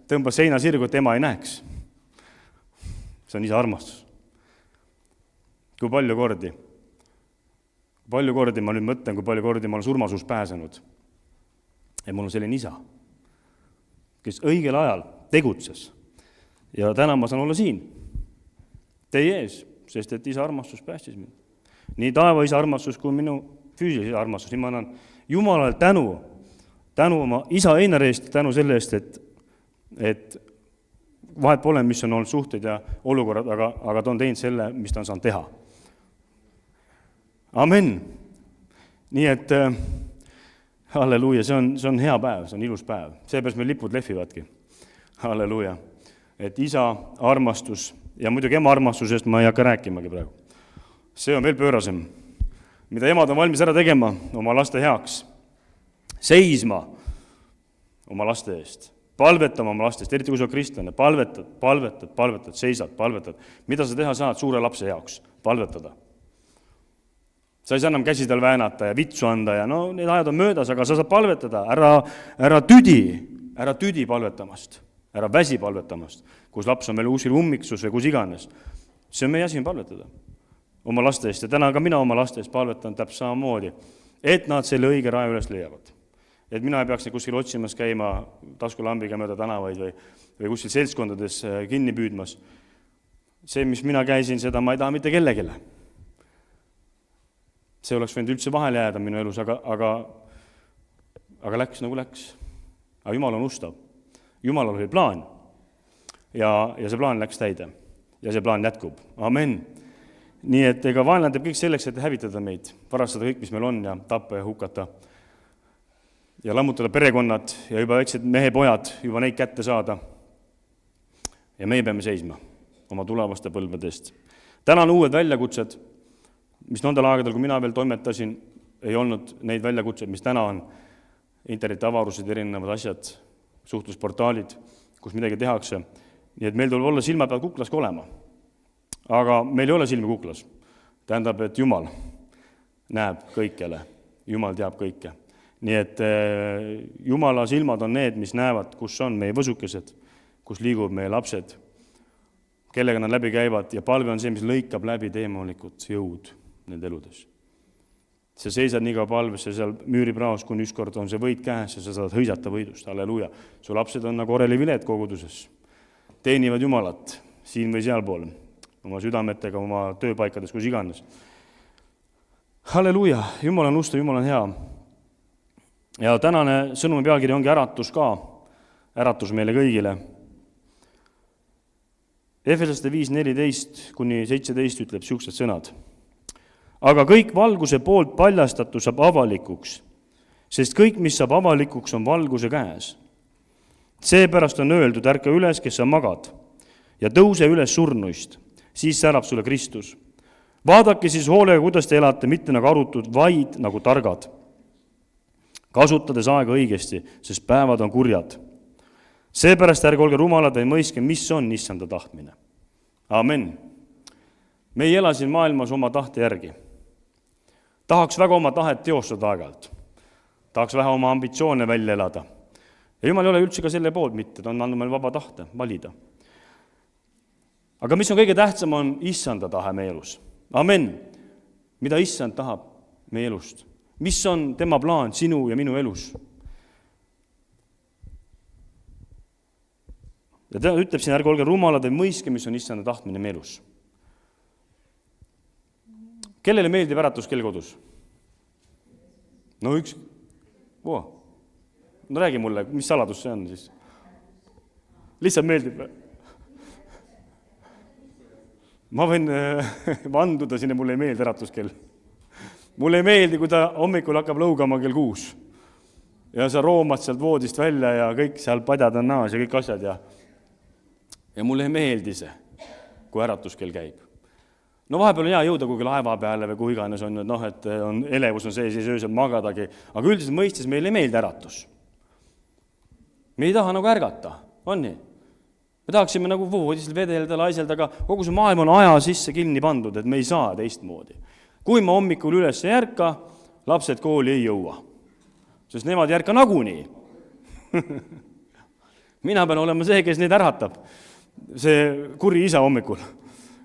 tõmbas seina sirgu, et ema ei näeks. See on isa armastus. Kui palju kordi ma nüüd mõtlen, kui palju kordi ma olen surmasuus pääsenud. Ja mul on selline isa, kes õigel ajal tegutses. Ja täna ma saan olla siin, teie ees, sest et isa armastus päästis mind. Nii taeva isa armastus kui minu füüsilise armastus. Nii ma annan Jumalale tänu oma isa Einar eest, tänu selle eest, et vahet pole, mis on olnud suhted ja olukorrad, aga ta on teinud selle, mis ta on saanud teha. Amen. Nii et halleluuja, see on hea päev, see on ilus päev. Seepärast meil lipud lehvivadki. Halleluuja. Et isa armastus ja muidugi ema armastusest ma ei hakka rääkimagi praegu. See on veel pöörasem. Mida emad on valmis ära tegema oma laste heaks. Seisma oma laste eest. Palvetama oma laste eest, eriti kui sa kristlane. Palvetad, seisad, palvetad. Mida sa teha saad suure lapse jaoks? Palvetada. Sa ei saa enam käsi tal väänata ja vitsu anda ja no need ajad on möödas, aga sa saad palvetada. Ära tüdi palvetamast. Ära väsi palvetamast, kus laps on meil uusil ummiksus või kus iganes. See on meie asi palvetada oma laste eest ja täna ka mina oma laste eest palvetan täpselt samamoodi, et nad selle õige raja üles leiavad. Et mina ei peaks neid kuskil otsimas käima taskulambiga mööda tänavaid või kuskil seltskondades kinni püüdmas. See, mis mina käisin, seda ma ei taha mitte kellegile. See oleks võinud üldse vahele jääda minu elus, aga läks nagu läks. Aga Jumal on ustav. Jumalal oli plaan ja see plaan läks täide ja see plaan jätkub. Amen. Nii et ega vaenlane teeb kõik selleks, et hävitada meid, varastada kõik, mis meil on ja tappa ja hukata ja lammutada perekonnad ja juba väiksed mehepojad, juba neid kätte saada. Ja meie peame seisma oma tulevaste põlvedest. Täna on uued väljakutsed, mis nendel aegadel, kui mina veel toimetasin, ei olnud neid väljakutsed, mis täna on. Interneti avarused, erinevad asjad, suhtlusportaalid, kus midagi tehakse. Nii et meil tuleb olla silma peal kuklas ka olema. Aga meil ei ole silmi kuklas. Tähendab, et Jumal näeb kõikjale. Jumal teab kõike. Nii et Jumala silmad on need, mis näevad, kus on meie võsukesed, kus liigub meie lapsed, kellega nad läbi käivad ja palve on see, mis lõikab läbi teemalikud jõud nende eludes. Sa seisad nii ka palvesse seal müüripraos, kuni ükskord on see võit käes ja sa saad hõisata võidust. Halleluuja. Su lapsed on nagu oreliviled koguduses. Teenivad Jumalat siin või seal pool. oma südametega, oma tööpaikades, kus iganes. Halleluuja, Jumal on ustav, Jumal on hea. Ja tänane sõnumi pealkiri ongi äratus ka, äratus meile kõigile. Efesaste 5:14-17 ütleb siuksed sõnad. Aga kõik valguse poolt paljastatu saab avalikuks, sest kõik, mis saab avalikuks, on valguse käes. Seepärast on öeldud, ärka üles, kes sa magad, ja tõuse üles surnuist, siis särab sulle Kristus. Vaadake siis hoolega, kuidas te elate, mitte nagu arutud, vaid nagu targad, kasutades aega õigesti, sest päevad on kurjad. Seepärast ärge olge rumalad, vaid mõistke, mis on issanda tahtmine. Amen. Me ei ela siin maailmas oma tahte järgi. Tahaks väga oma tahet teostada aeg-ajalt. Tahaks vähe oma ambitsioone välja elada. Ja Jumal ei ole üldse ka selle poolt mitte, ta on andnud meil vaba tahte valida. Aga mis on kõige tähtsam, on issanda tahe meie elus. Amen. Mida issand tahab meie elust? Mis on tema plaan sinu ja minu elus? Ja ta ütleb siin, ärge olge rumalad, või mõiske, mis on issanda tahtmine meie elus. Kellele meeldib äratuskell kodus? No üks. No räägi mulle, mis saladus see on siis? Lihtsalt meeldib. Ma võin vanduda sinna, mulle ei meeldi äratuskell. Mulle ei meeldi, kui ta hommikul hakkab lõugama kell 6. Ja sa roomad sealt voodist välja ja kõik seal padjad on naas ja kõik asjad. Ja mulle ei meeldi see, kui äratuskell käib. No vahepeal on hea jõuda kuhugi laeva peale või kuhu iganes on, et on, elevus on sees, ei öösel magadagi. Aga üldiselt mõistes meil ei meeldi äratus. Me ei taha nagu ärgata, on nii? Me tahaksime nagu voodis vedelda, laiselda, aga kogu see maailm on aja sisse kinni pandud, et me ei saa teistmoodi. Kui ma hommikul üles ei ärka, lapsed kooli ei jõua. Sest nemad ei ärka nagunii. Mina pean olema see, kes neid äratab. See kuri isa hommikul.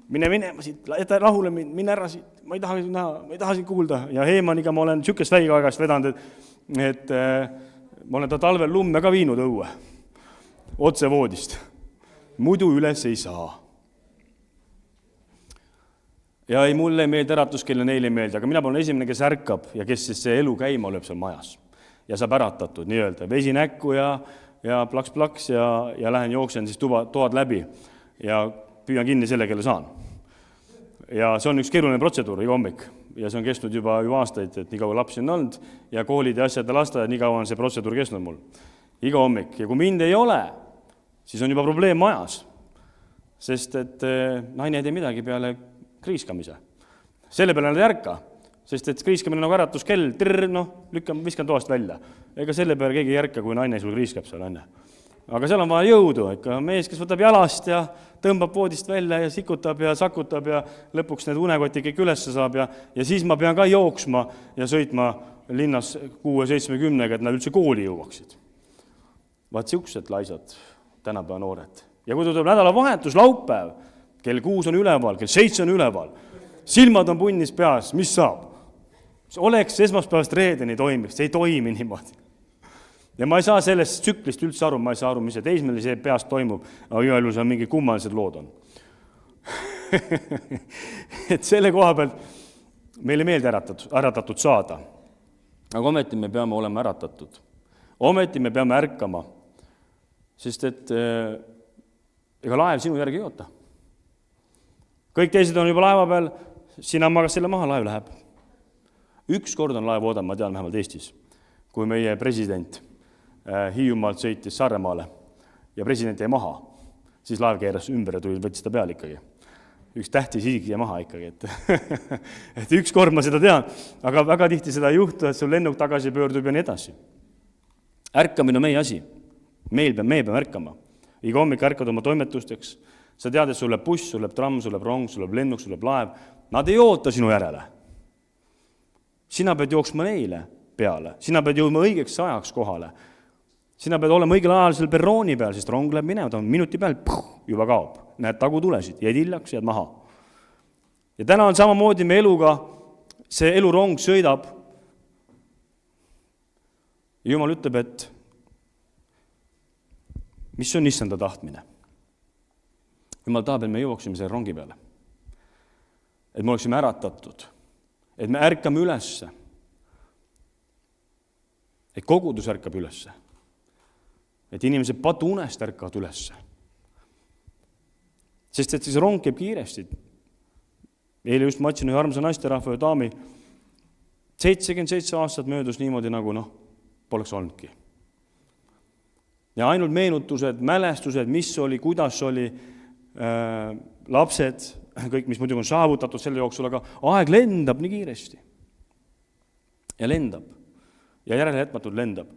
Mine siit, jäta rahule, mine ära siit, ma ei taha siit kuulda. Ja Heemaniga ma olen sükest väikaegast vedanud, et ma olen ta talvel lumme ka viinud õue. Otse voodist. Muidu üles ei saa. Ja ei, mulle ei meeldi äratuskell ja neile ei meeldi, aga mina olen esimene, kes ärkab ja kes siis see elu käima lööb seal majas. Ja saab äratatud, nii-öelda. Vesi näkku ja plaks ja lähen jooksen siis toad läbi ja püüan kinni selle, kelle saan. Ja see on üks keeruline protseduur iga hommik ja see on kestnud juba aastaid, et nii kaua lapsi on olnud ja koolid ja asjad ja lasteajad, nii kaua on see protseduur kestnud mul. Iga hommik. Ja kui mind ei ole, siis on juba probleem majas. Sest et naine ei tee midagi peale kriiskamise. Selle peale nad ei ärka, sest et kriiskamine nagu äratuskell, viskan toast välja. Ega selle peale keegi ei ärka, kui naine sul kriiskab seal. Aga seal on vaja jõudu, ikka mees, kes võtab jalast ja tõmbab voodist välja ja sikutab ja sakutab ja lõpuks need unekoti kõik ülesse saab ja siis ma pean ka jooksma ja sõitma linnas 6-70-ga, et nad üldse kooli jõuaksid. Vaat siuksed laisad tänapäeva noored. Ja kui tuleb nädalavahetus, laupäev, kell 6 on üleval, kell 7 on üleval, silmad on punnis peas, mis saab? Oleks esmaspäevast reedeni toimiks, see ei toimi niimoodi. Ja ma ei saa sellest tsüklist üldse aru, ma ei saa aru, mis see teismeli see peast toimub, aga igal juhul seal mingi kummalised lood on. Et selle koha pealt meile meelde äratatud saada. Aga ometi me peame olema äratatud. Ometi me peame ärkama, sest et ega laev sinu järgi ei oota. Kõik teised on juba laeva peal, sina magas selle maha, laev läheb. Üks kord on laev oodan, ma tean vähemalt Eestis, kui meie president Hiiumaalt sõitis Saaremaale ja president jäi maha, siis laev keeras ümber ja tuli, võttis ta peal ikkagi. Üks tähtis isik jäi maha ikkagi, et üks kord ma seda tean, aga väga tihti seda ei juhtu, et sul lennuk tagasi pöördub ja nii edasi. Ärkamine on meie asi. Me peame ärkama. Iga hommik ärkad oma toimetusteks. Sa tead, et sul läheb buss, sul läheb tramm, sul läheb rong, sul läheb lennuk, sul läheb laev. Nad ei oota sinu järele. Sina pead jooksma neile peale. Sina pead jõudma õigeks ajaks kohale. Sina pead olema õigel ajal seal perrooni peal, sest rong läheb minema, ta on minuti peal, juba kaob. Näed, tagu tulesid, jäid hiljaks, jääd maha. Ja täna on samamoodi me eluga, see elurong sõidab. Jumal ütleb, et mis on issanda tahtmine. Jumal tahab, et me jõuaksime selle rongi peale. et me oleksime äratatud, et me ärkame ülesse, et kogudus ärkab ülesse, et inimesed patuunest ärkavad ülesse. Sest et siis rong käib kiiresti. Eile just matsin ühe armsa naisterahva ja daami, 77 aastat möödus niimoodi nagu poleks olnudki. Ja ainult meenutused, mälestused, mis oli, kuidas oli, lapsed, kõik, mis muidugi on saavutatud selle jooksul, aga aeg lendab nii kiiresti. Ja lendab. Ja järelejätmatult lendab.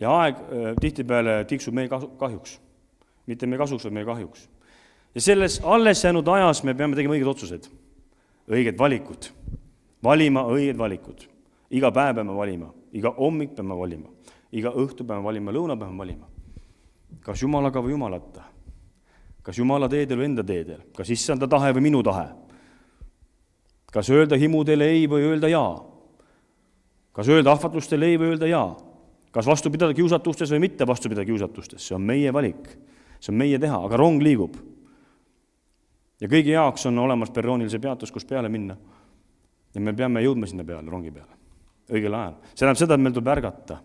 Ja aeg tihtipeale tiksub meie kahjuks. Mitte meie kasuks, vaid meie kahjuks. Ja selles alles jäänud ajas me peame tegema õiged otsused. Õiged valikud. Valima õiged valikud. Iga päev peame valima. Iga hommik peame valima. Iga õhtu peame valima. Lõuna peame valima. Kas Jumalaga või Jumalata? Kas Jumala teedel või enda teedel? Kas issanda tahe või minu tahe? Kas öelda himudele ei või öelda jaa? Kas öelda ahvatlustele ei või öelda jaa? Kas vastu pidada kiusatustes või mitte vastu pidada kiusatustes? See on meie valik. See on meie teha, aga rong liigub. Ja kõigi jaoks on olemas perroonil see peatus, kus peale minna. Ja me peame jõudma sinna peale, rongi peale. Õigel ajal. See tähendab seda, et meil tuleb ärgata.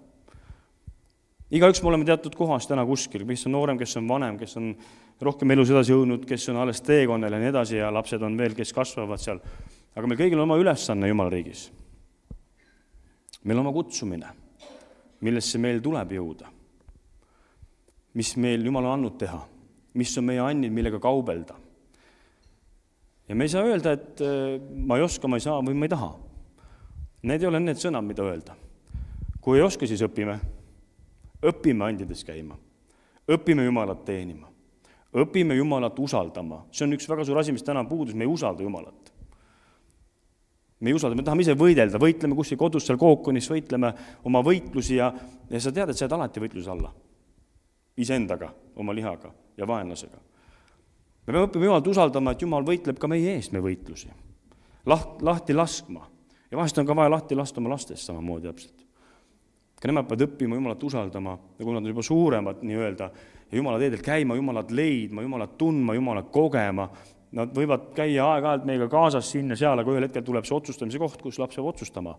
Igaüks me oleme teatud kohas täna kuskil, kes on noorem, kes on vanem, kes on rohkem elus edasi jõudnud, kes on alles teekonnel ja nii edasi ja lapsed on veel, kes kasvavad seal. Aga meil kõigil on oma ülesanne Jumala riigis. Meil on oma kutsumine, millesse meil tuleb jõuda. Mis meil Jumal on andnud teha, mis on meie annid, millega kaubelda. Ja me ei saa öelda, et ma ei oska, ma ei saa või ma ei taha. Need ei ole need sõnad, mida öelda. Kui ei oska, siis õpime. Õpime andides käima. Õpime Jumalat teenima. Õpime Jumalat usaldama. See on üks väga suur asi, mis täna puudus, me ei usalda Jumalat. Me ei usalda, me tahame ise võidelda, võitleme kuskil kodus seal kookonis, võitleme oma võitlusi ja sa tead, et sa jääd alati võitluse alla. Iseendaga, oma lihaga ja vaenlasega. Me peame õppima Jumalat usaldama, et Jumal võitleb ka meie eest me võitlusi. Lahti laskma. Ja vahest on ka vaja lahti lasta oma lastest samamoodi täpselt. Ka nemad peavad õppima Jumalat usaldama, ja kui nad on juba suuremad nii-öelda, ja Jumala teedel käima, Jumalat leidma, Jumalat tundma, Jumalat kogema. Nad võivad käia aeg-ajalt meiega kaasas sinna seal, aga ühel hetkel tuleb see otsustamise koht, kus laps peab otsustama.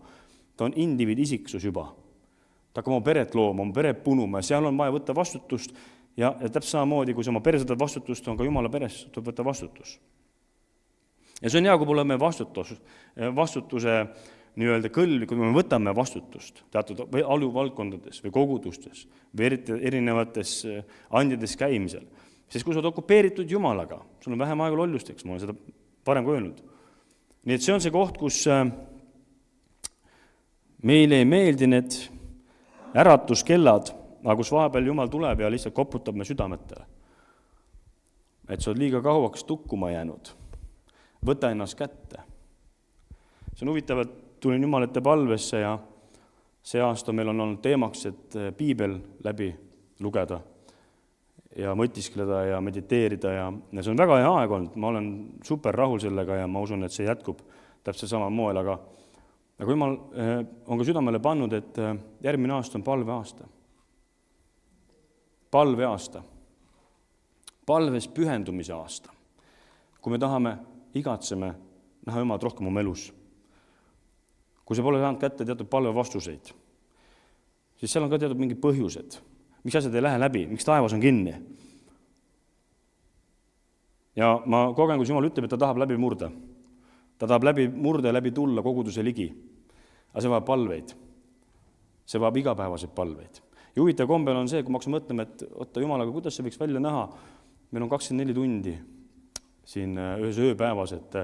Ta on indiviidisiksus juba. Ta hakkab oma peret looma, oma peret punuma ja seal on vaja võtta vastutust ja täpselt samamoodi, kui sa oma peres võtad vastutust, on ka Jumala peres tuleb võtta vastutus. Ja see on hea, kui pole me vastutuse nii-öelda kõlvi, kui me võtame vastutust teatud või aluvaldkondades või kogudustes või erinevates andides käimisel. Sest kui sa oled okupeeritud Jumalaga, sul on vähem aega lollusteks, ma olen seda varem ka öelnud. Nii et see on see koht, kus meile ei meeldi need äratuskellad, aga kus vahepeal Jumal tuleb ja lihtsalt koputab me südametele. Et sa oled liiga kauaks tukkuma jäänud. Võta ennast kätte. See on huvitav, et tulin Jumal ette palvesse ja see aasta meil on olnud teemaks, et piibel läbi lugeda ja mõtiskleda ja mediteerida ja see on väga hea aeg olnud. Ma olen super rahul sellega ja ma usun, et see jätkub täpselt sama moel, aga Jumal on ka südamele pannud, et järgmine aasta on palveaasta. Palveaasta. Palves pühendumise aasta. Kui me tahame, igatseme näha Jumalat rohkem oma elus. Kui sa pole saanud kätte teatud palve vastuseid, siis seal on ka teatud mingid põhjused. Miks asjad ei lähe läbi? Miks taevas on kinni? Ja ma kogen, kui Jumal ütleb, et ta tahab läbi murda. Ta tahab läbi murda ja läbi tulla koguduse ligi. Aga see vajab palveid. See vajab igapäevaseid palveid. Ja huvitav kombel on see, kui ma hakkasin mõtlema, et oota Jumalaga, kuidas see võiks välja näha? Meil on 24 tundi siin ühes ööpäevas, et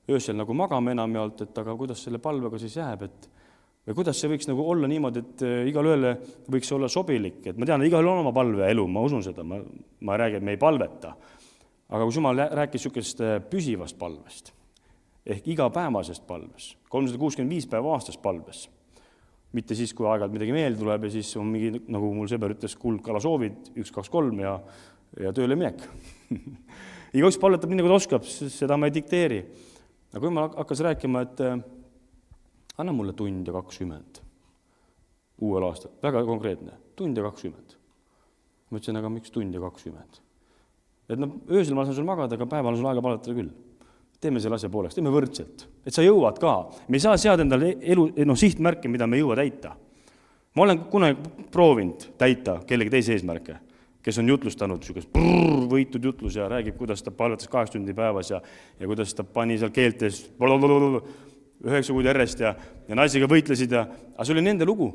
öösel nagu magame enam jaolt, et aga kuidas selle palvega siis jääb, või kuidas see võiks nagu olla niimoodi, et igal ühele võiks olla sobilik, et ma tean, et igal on oma palve elu, ma usun seda, ma ei räägi, et me ei palveta, aga kui Jumal rääkis niisugust püsivast palvest, ehk igapäevasest palves, 365 päeva aastas palves, mitte siis, kui aeg-ajalt midagi meelde tuleb ja siis on mingi, nagu mul sõber ütles, kuldkala soovid, 1, 2, 3 ja tööle minek. Igaüks palvetab nii, nagu ta oskab, seda ma ei dikteeri. Aga kui ma hakkas rääkima, et anna mulle tund ja 20 uuel aastal, väga konkreetne, tund ja 20. Ma ütlesin, aga miks tund ja 20? Et öösel ma saan sul magada, aga päeval on sul aega palvetada küll. teeme selle asja pooleks, teeme võrdselt, et sa jõuad ka. Me ei saa seada endale sihtmärke, mida me ei jõua täita. Ma olen kunagi proovinud täita kellegi teise eesmärke, kes on jutlustanud võitud jutlus ja räägib, kuidas ta palvetas 8 tundi päevas ja kuidas ta pani seal keeltes 9 kuud järjest ja naisega võitlesid aga see oli nende lugu.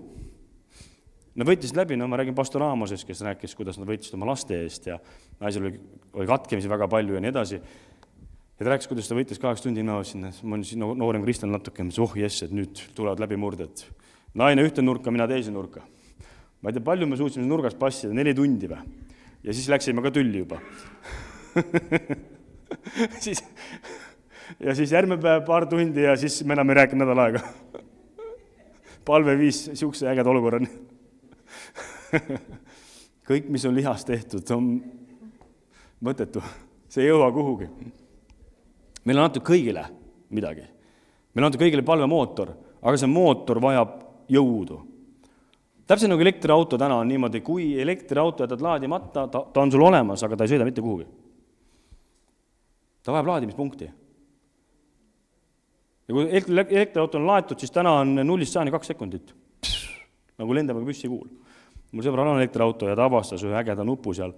Nad võitlesid läbi, ma räägin pastor Aamoses, kes rääkis, kuidas nad võitlesid oma laste eest ja naisel oli katkemisi väga palju ja nii edasi. Ja ta rääkis, kuidas ta võitles 8 tundi, ma olin siin noorem kristlane natuke, jess, et nüüd tulevad läbimurded. Naine ühte nurka, mina teise nurka. Ma ei tea, palju me suutsime nurgas passida, 4 tundi või? Ja siis läksime ka tülli juba. ja siis järgmine päev paar tundi ja siis me enam ei rääkinud nädal aega. Palve viis siukse ägeda olukorrani. Kõik, mis on lihas tehtud, on mõttetu. See ei jõua kuhugi. Meil on antud kõigile midagi. Meil on antud kõigile palvemootor, aga see mootor vajab jõudu. Täpselt nagu elektriauto täna on niimoodi, kui elektriauto jätad laadimata, ta on sul olemas, aga ta ei sõida mitte kuhugi. Ta vajab laadimispunkti. Ja kui elektriauto on laetud, siis täna on 0-100 2 sekundit. Nagu lendab püssi kuul. Mul sõbral on elektriauto ja ta avastas ühe ägeda nupu seal.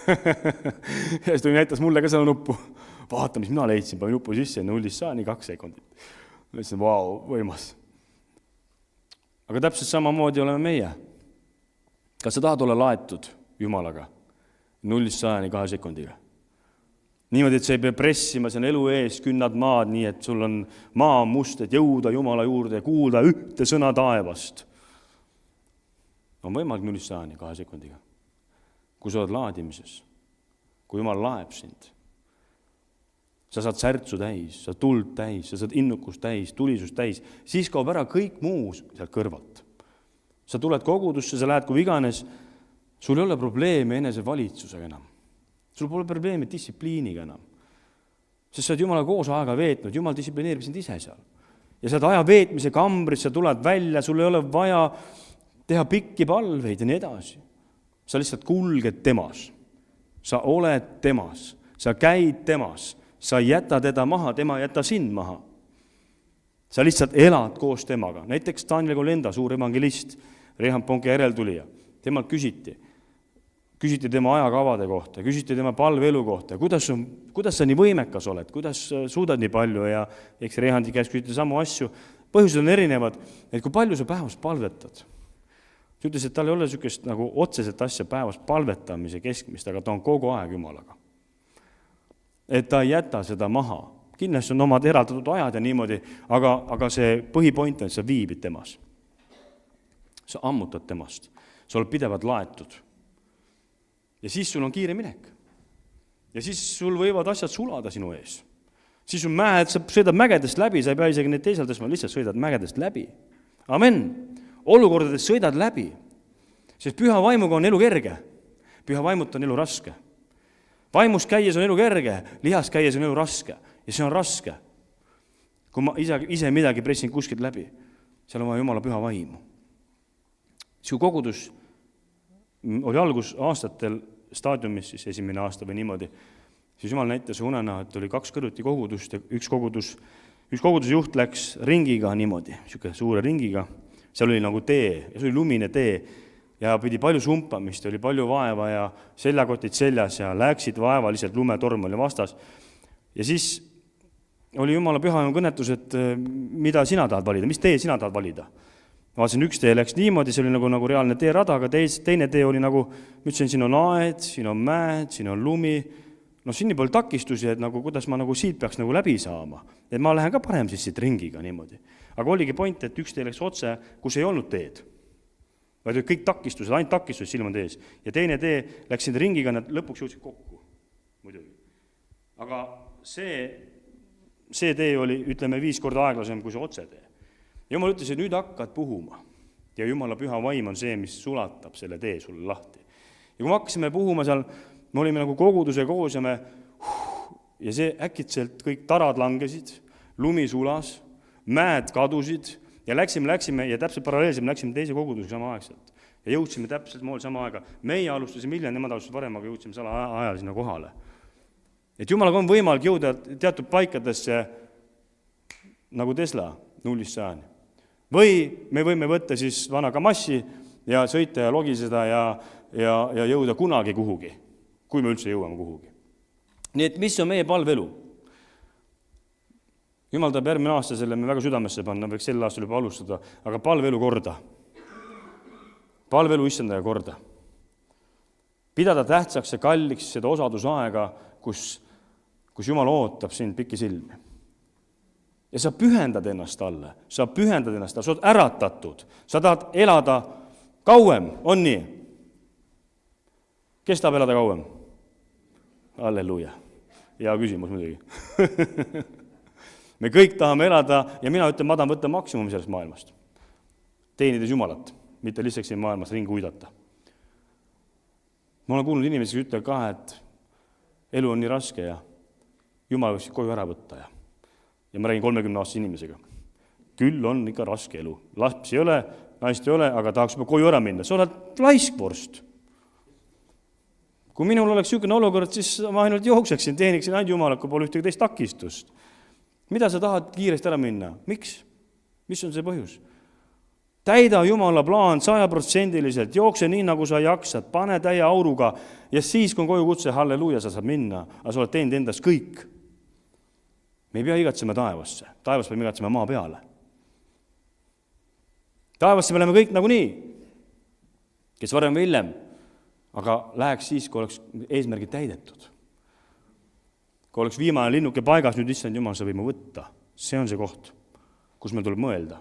ja siis ta näitas mulle ka seda nuppu. Vaata, mis mina leidsin, panin nupu sisse 0-100 2 sekundit. Mõtlesin, vau, võimas. Aga täpselt samamoodi oleme meie. Kas sa tahad olla laetud Jumalaga 0-100 2 sekundiga? Niimoodi, et sa ei pea pressima, see on elu ees, künnad maad, nii et sul on maa must, et jõuda Jumala juurde ja kuulda ühte sõna taevast. On võimalik 0-100 2 sekundiga. Kui sa oled laadimises, kui Jumal laeb sind, sa saad särtsu täis, sa tuld täis, sa saad innukust täis, tulisust täis, siis kaob ära kõik muu sealt kõrvalt. Sa tuled kogudusse, sa lähed kui iganes, sul ei ole probleemi enese valitsusega enam. Sul pole probleemi distsipliiniga enam. Sest sa oled Jumala koos aega veetnud, Jumal distsiplineerib sind ise seal. Ja sa oled aja veetmise kambris, sa tuled välja, sul ei ole vaja teha pikki palveid ja nii edasi. Sa lihtsalt kulged temas. Sa oled temas, sa käid temas. Sa ei jäta teda maha, tema ei jäta sind maha. Sa lihtsalt elad koos temaga. Näiteks Daniel Kolenda, suur evangelist, Rehab Ponke järeltulija. Temalt küsiti tema ajakavade kohta, küsiti tema palveelu kohta. Kuidas sa nii võimekas oled, kuidas suudad nii palju ja eks Rehandi käest küsiti samu asju. Põhjused on erinevad, et kui palju sa päevas palvetad. Ta ütles, et tal ei ole sükest nagu otseselt asja päevas palvetamise keskmist, aga ta on kogu aeg Jumalaga. Et ta ei jäta seda maha. Kindlasti on omad eraldatud ajad ja niimoodi, aga see põhipoint on, et sa viibid temas. Sa ammutad temast. Sa oled pidevalt laetud. Ja siis sul on kiire minek. Ja siis sul võivad asjad sulada sinu ees. Siis sul mäed, sa sõidad mägedest läbi, sa ei pea isegi neid teisel tõsma, lihtsalt sõidad mägedest läbi. Amen. Olukordades sõidad läbi. Sest püha vaimuga on elu kerge. Püha vaimut on elu raske. Vaimus käies on elu kerge, lihas käies on elu raske ja see on raske. Kui ma ise midagi pressin kuskilt läbi, seal on vaja Jumala püha vaimu. See kogudus oli algus aastatel staadiumis, siis esimene aasta või niimoodi, siis Jumal näitas unena, et oli 2 kõrvuti kogudust ja üks koguduse juht läks ringiga niimoodi, suure ringiga, seal oli nagu tee ja see oli lumine tee, ja pidi palju sumpamist, oli palju vaeva ja seljakotid seljas ja läksid vaevaliselt, lumetorm oli vastas. Ja siis oli Jumala püha kõnetus, et mida sina tahad valida, mis tee sina tahad valida. Vaatasin, üks tee läks niimoodi, see oli nagu reaalne teerada, aga teine tee oli nagu, ütlesin, siin on aed, siin on mäed, siin on lumi. No siin ei pole takistusi, et nagu, kuidas ma nagu siit peaks nagu läbi saama. Et ma lähen ka parem siis siit ringiga niimoodi. Aga oligi point, et üks tee läks otse, kus ei olnud teed. Vaid kõik takistused, ainult takistused silmad ees. Ja teine tee läksid ringiga, nad lõpuks jõudsid kokku. Muidugi. Aga see tee oli, ütleme, 5 korda aeglasem kui see otse tee. Jumal ütles, et nüüd hakkad puhuma. Ja Jumala püha vaim on see, mis sulatab selle tee sulle lahti. Ja kui me hakkasime puhuma seal, me olime nagu koguduse koos ja see äkitselt kõik tarad langesid, lumi sulas, mäed kadusid, ja läksime ja täpselt paralleelselt läksime teise kogudusega sama aegselt. Ja jõudsime täpselt mool sama aega. Meie alustasime hiljem, nemad alustasid varem, aga jõudsime selle ajal sinna kohale. et Jumalaga on võimalik jõuda teatud paikadesse nagu Tesla 0-100. Või me võime võtta siis vana Kamassi ja sõita ja logiseda ja jõuda kunagi kuhugi, kui me üldse jõuame kuhugi. Nii et mis on meie palvelu? Jumal tahab järgmine aasta selle me väga südamesse panna, võiks sel aastal juba alustada, aga palvelu korda. Palvelu issandaja korda. Pidada tähtsaks ja kalliks seda osadusaega, kus Jumal ootab sind pikki silmi. Ja sa pühendad ennast talle, sa oled äratatud, sa tahad elada kauem, on nii? Kes tahab elada kauem? Halleluuja. Hea küsimus muidugi. Me kõik tahame elada ja mina ütlen, ma tahan võtta maksimumi sellest maailmast. Teenides Jumalat, mitte lihtsalt siin maailmas ringi uidata. Ma olen kuulnud inimesi, kes ütlevad ka, et elu on nii raske ja Jumal võiks koju ära võtta. Ja ma räägin 30-aastase inimesega. Küll on ikka raske elu. Lapsi ei ole, naist ei ole, aga tahaks juba koju ära minna. Sa oled laiskvorst. Kui minul oleks niisugune olukord, siis ma ainult jookseksin, teeniksin ainult Jumalat, kui pole ühtegi teist takistust. Mida sa tahad kiiresti ära minna? Miks? Mis on see põhjus? Täida Jumala plaan 100%, jookse nii, nagu sa jaksad, pane täie auruga ja siis, kui on koju kutse, halleluuja, sa saad minna, aga sa oled teinud endast kõik. Me ei pea igatsema taevasse. Taevas peame igatsema maa peale. Taevasse me oleme kõik nagunii, kes varem või hiljem, aga läheks siis, kui oleks eesmärgid täidetud. Kui oleks viimane linnuke paigas, nüüd issand Jumal, sa võime võtta. See on see koht, kus meil tuleb mõelda.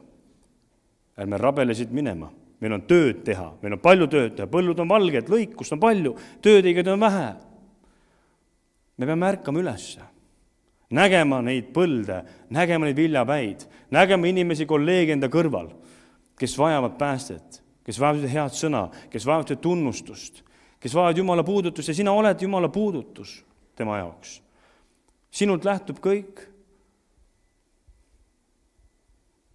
Ärme rabelesid minema. Meil on tööd teha, meil on palju tööd teha, põllud on valged, lõikust on palju, töötegijaid on vähe. Me peame ärkama ülesse. Nägema neid põlde, nägema neid viljapäid, nägema inimesi, kolleege enda kõrval, kes vajavad päästet, kes vajavad head sõna, kes vajavad tunnustust, kes vajavad Jumala puudutust ja sina oled Jumala puudutus tema jaoks. Sinult lähtub kõik.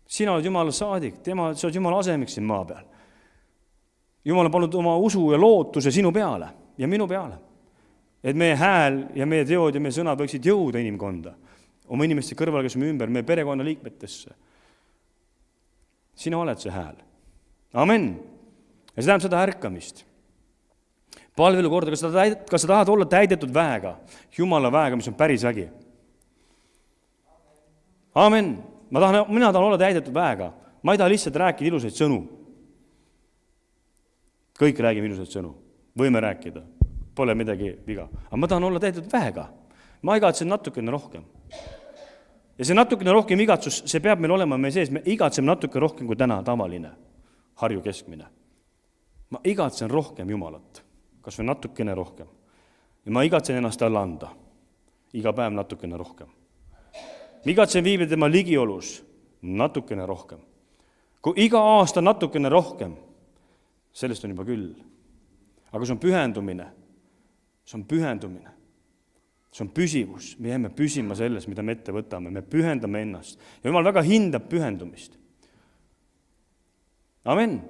Sina oled Jumala saadik, sa oled Jumala asemiks siin maa peal. Jumal on pannud oma usu ja lootuse sinu peale ja minu peale. Et meie hääl ja meie teod ja meie sõnad võiksid jõuda inimkonda, oma inimeste kõrval, kes on ümber, meie perekonna liikmetesse. Sina oled see hääl. Amen. Ja see tähendab seda ärkamist. Palvelu korda, kas sa tahad olla täidetud väega, Jumala väega, mis on päris vägi? Amen. Mina tahan olla täidetud väega. Ma ei taha lihtsalt rääkida ilusaid sõnu. Kõik räägime ilusaid sõnu. Võime rääkida. Pole midagi viga. Aga ma tahan olla täidetud väega. Ma igatsen natukene rohkem. Ja see natukene rohkem igatsus, see peab meil olema meie sees. Me igatseme natuke rohkem kui täna tavaline, Harju keskmine. Ma igatsen rohkem Jumalat. Kas või natukene rohkem. Ja ma igatsen ennast talle anda. Iga päev natukene rohkem. Ma igatsen viibida tema ligiolus natukene rohkem. Kui iga aasta natukene rohkem, sellest on juba küll. Aga see on pühendumine. See on pühendumine. See on püsivus. Me jääme püsima selles, mida me ette võtame. Me pühendame ennast. Ja Jumal väga hindab pühendumist. Amen.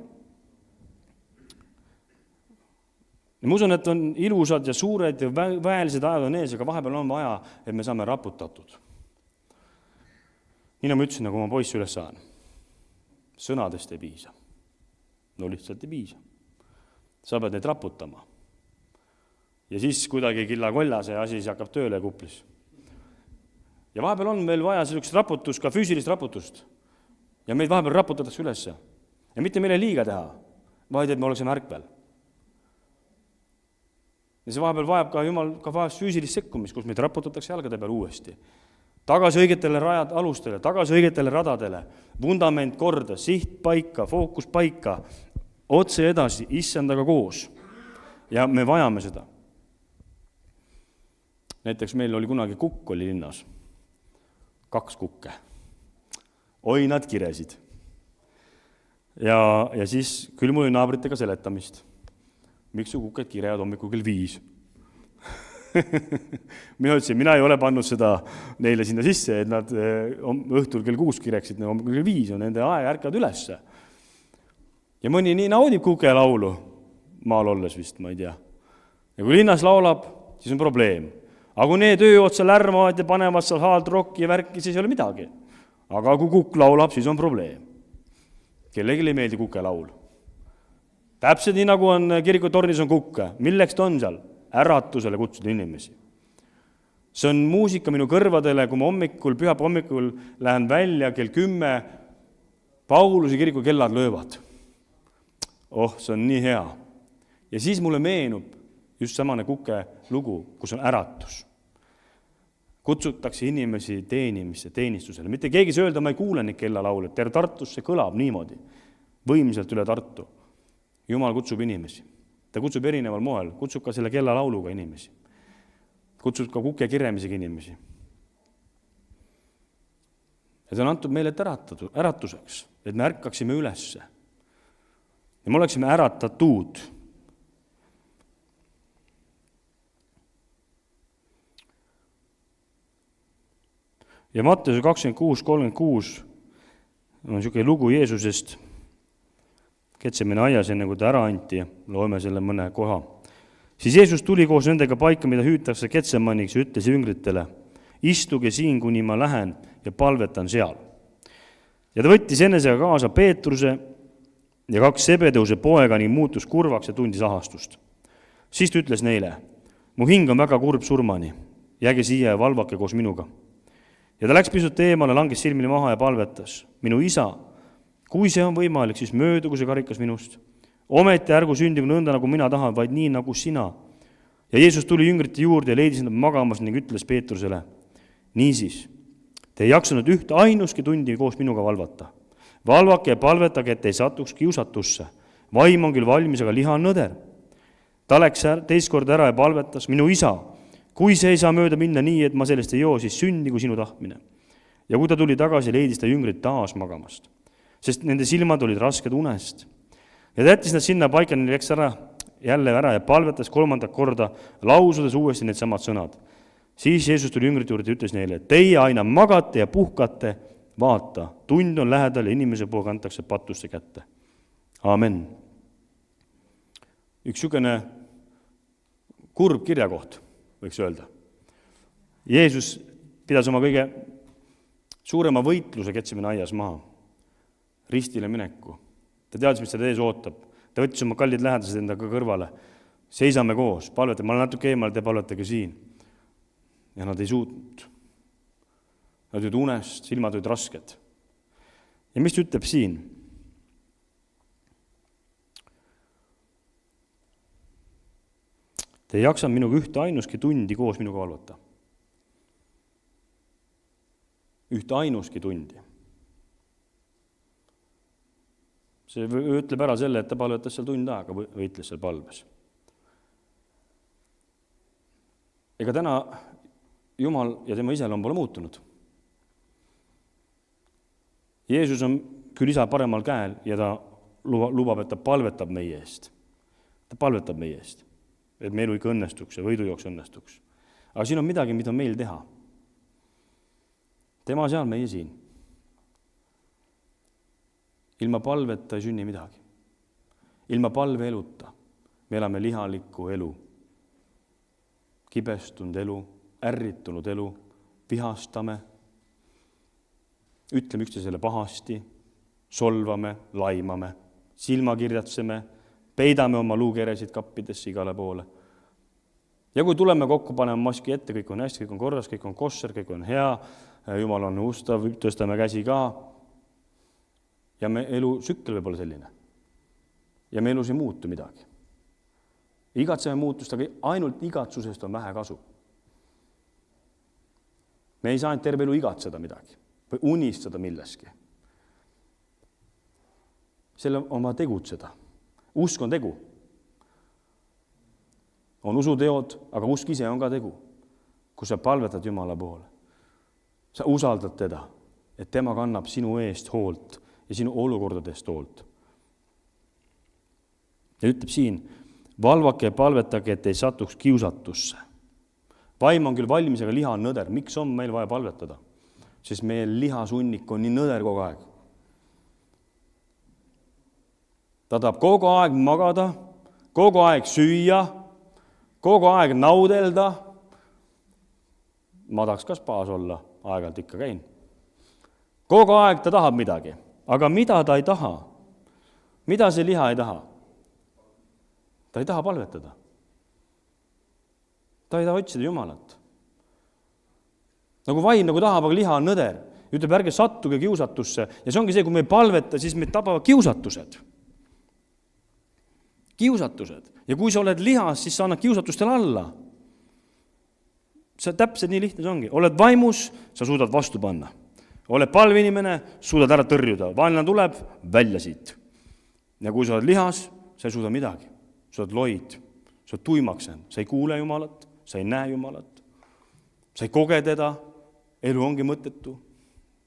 Ja ma usun, et on ilusad ja suured ja väelised ajad on ees, aga vahepeal on vaja, et me saame raputatud. Nii nagu ma ütlesin, nagu ma poissi üles saan. Sõnadest ei piisa. No lihtsalt ei piisa. Sa pead neid raputama. Ja siis kuidagi killa kolla see asi hakkab tööle kuplis. Ja vahepeal on meil vaja sellist raputust, ka füüsilist raputust. Ja meid vahepeal raputatakse üles. Ja mitte meile liiga teha, vaid et me oleksime ärkvel. Ja see vahepeal vajab ka Jumal ka vahest füüsilist sekkumist, kus meid raputatakse jalgade peal uuesti. Tagasi õigetele alustele, tagasi õigetele radadele, vundament korda, siht paika, fookus paika, otse edasi, issandaga koos. Ja me vajame seda. Näiteks meil oli kunagi kukk oli linnas. 2 kukke. Oi, nad kiresid. Ja siis küll mul oli naabritega seletamist. Miks su kukked kirevad hommikul kell 5? Mina ütlesin, mina ei ole pannud seda neile sinna sisse, et nad õhtul kell 6 kireksid, hommikul kell 5 on nende aeg ärkavad ülesse. Ja mõni nii naudib kuke laulu, maal olles vist, ma ei tea. Ja kui linnas laulab, siis on probleem. aga kui need öö otsa lärmavad ja panevad seal hard rocki ja värki, siis ei ole midagi. Aga kui kukk laulab, siis on probleem. Kellelegi ei meeldi kukelaul. Täpselt nii, nagu on kirikutornis on kukke. Milleks ta on seal? Äratusele kutsuda inimesi. See on muusika minu kõrvadele, kui ma pühapäeva hommikul lähen välja kell 10, Pauluse kiriku kellad löövad. See on nii hea. Ja siis mulle meenub just samane kuke lugu, kus on äratus. Kutsutakse inimesi teenimisse, teenistusele. Mitte keegi see öelda, ma ei kuule neid kellalaule. Terve Tartus see kõlab niimoodi. Võimselt üle Tartu. Jumal kutsub inimesi. Ta kutsub erineval moel. Kutsub ka selle kellalauluga inimesi. Kutsub ka kuke kiremisega inimesi. Ja see on antud meile äratuseks, et me ärkaksime ülesse. Ja me oleksime äratatud. Ja Matteuse 26:36 on niisugune lugu Jeesusest Getsemani aias, enne kui ta ära anti. Loeme selle mõne koha. Siis Jeesus tuli koos nendega paika, mida hüütakse Getsemaniks, ja ütles jüngritele, istuge siin, kuni ma lähen ja palvetan seal. Ja ta võttis enesega kaasa Peetruse ja 2 Sebedeuse poega ning muutus kurvaks ja tundis ahastust. Siis ta ütles neile, mu hing on väga kurb surmani, jääge siia ja valvake koos minuga. Ja ta läks pisut eemale, langes silmini maha ja palvetas, minu isa, kui see on võimalik, siis möödugu see karikas minust. Ometi ärgu sündigu nõnda, nagu mina tahan, vaid nii, nagu sina. Ja Jeesus tuli jüngrite juurde ja leidis nad magamas ning ütles Peetrusele, niisiis, te ei jaksanud ühte ainuski tundi koos minuga valvata. Valvake ja palvetage, et ei satuks kiusatusse. Vaim on küll valmis, aga liha on nõder. Ta läks teist korda ära ja palvetas, minu isa, kui see ei saa mööda minna nii, et ma sellest ei joo, siis sündigu sinu tahtmine. Ja kui ta tuli tagasi, leidis ta jüngrid taas magamast, sest nende silmad olid rasked unest. Ja ta jättis nad sinna paika, neil läks jälle ära ja palvetas 3. korda, lausudes uuesti need samad sõnad. Siis Jeesus tuli jüngrite juurde ja ütles neile, teie aina magate ja puhkate, vaata, tund on lähedal ja inimese poole kantakse patuste kätte. Amen. Üks niisugune kurb kirjakoht, võiks öelda. Jeesus pidas oma kõige suurema võitluse Getsemani aias maha, ristile mineku. Ta teadis, mis seda ees ootab. Ta võttis oma kallid lähedased endaga kõrvale. Seisame koos, palvetage, ma olen natuke eemal, te palvetage siin. Ja nad ei suutnud. Nad olid unest, silmad olid rasked. Ja mis ta ütleb siin? Te ei jaksa minuga ühte ainuski tundi koos minuga valvata. Ühte ainuski tundi. See ütleb ära selle, et ta palvetas seal tund aega, võitles seal palves. Ega täna Jumal ja tema iseloom pole muutunud. Jeesus on küll isa paremal käel ja ta lubab, et ta palvetab meie eest. Ta palvetab meie eest, et meie elu ikka õnnestuks ja võidujooks õnnestuks. Aga siin on midagi, mida on meil teha. Tema seal, meie siin. Ilma palveta ei sünni midagi. Ilma palve eluta me elame lihalikku elu, kibestunud elu, ärritunud elu, vihastame, ütleme üksteisele pahasti, solvame, laimame, silmakirjatseme, peidame oma luukeresid kappidesse igale poole. Ja kui tuleme kokku, paneme maski ette, kõik on hästi, kõik on korras, kõik on kosser, kõik on hea, Jumal on ustav, tõstame käsi ka. Ja me elu sükkel võib olla selline. Ja me elus ei muutu midagi. Igatseme muutust, aga ainult igatsusest on vähe kasu. Me ei saa ainult terve elu igatseda midagi või unistada milleski. Selle on vaja tegutseda. Usk on tegu. On usuteod, aga usk ise on ka tegu, kus sa palvetad Jumala poole. Sa usaldad teda, et tema kannab sinu eest hoolt ja sinu olukordadest hoolt. Ja ütleb siin, valvake ja palvetage, et ei satuks kiusatusse. Vaim on küll valmis, aga liha on nõder. Miks on meil vaja palvetada? Sest meie lihasunnik on nii nõder kogu aeg. Ta tahab kogu aeg magada, kogu aeg süüa, kogu aeg naudelda ma tahaks ka spaas olla, aeg-ajalt ikka käin. Kogu aeg ta tahab midagi, aga mida ta ei taha? Mida see liha ei taha? Ta ei taha palvetada. Ta ei taha otsida Jumalat. Nagu vaim nagu tahab, aga liha on nõder. Ütleb, ärge sattuge kiusatusse. Ja see ongi see, kui me ei palveta, siis meid tabavad kiusatused. Kiusatused. Ja kui sa oled lihas, siis sa annad kiusatustele alla. See täpselt nii lihtne see ongi. Oled vaimus, sa suudad vastu panna. Oled palvinimene, suudad ära tõrjuda. Vaenlane tuleb, välja siit. Ja kui sa oled lihas, sa ei suuda midagi. Sa oled loid, sa oled tuimaks. Sa ei kuule Jumalat, sa ei näe Jumalat. Sa ei koge teda, elu ongi mõttetu,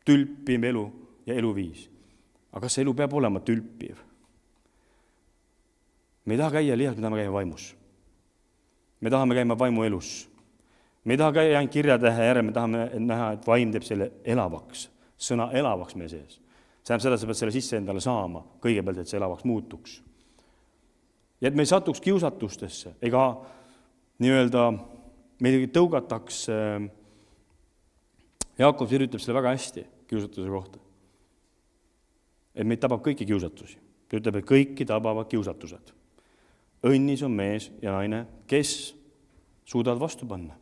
tülpiv elu ja eluviis. Aga kas see elu peab olema tülpiv? Me ei taha käia lihas, me tahame käia vaimus. Me tahame käima vaimu elus. Me ei taha käia ainult kirjatähe järel, me tahame näha, et vaim teeb selle elavaks, sõna elavaks meie sees. See tähendab seda, et sa pead selle sisse endale saama, kõigepealt, et see elavaks muutuks. Ja et me ei satuks kiusatustesse, ega nii-öelda meil tõugataks, Jaakob üritab selle väga hästi kiusatuse kohta. Et meid tabab kõiki kiusatusi. Ta ütleb, et kõiki tabavad kiusatused. Õnnis on mees ja naine, kes suudavad vastu panna.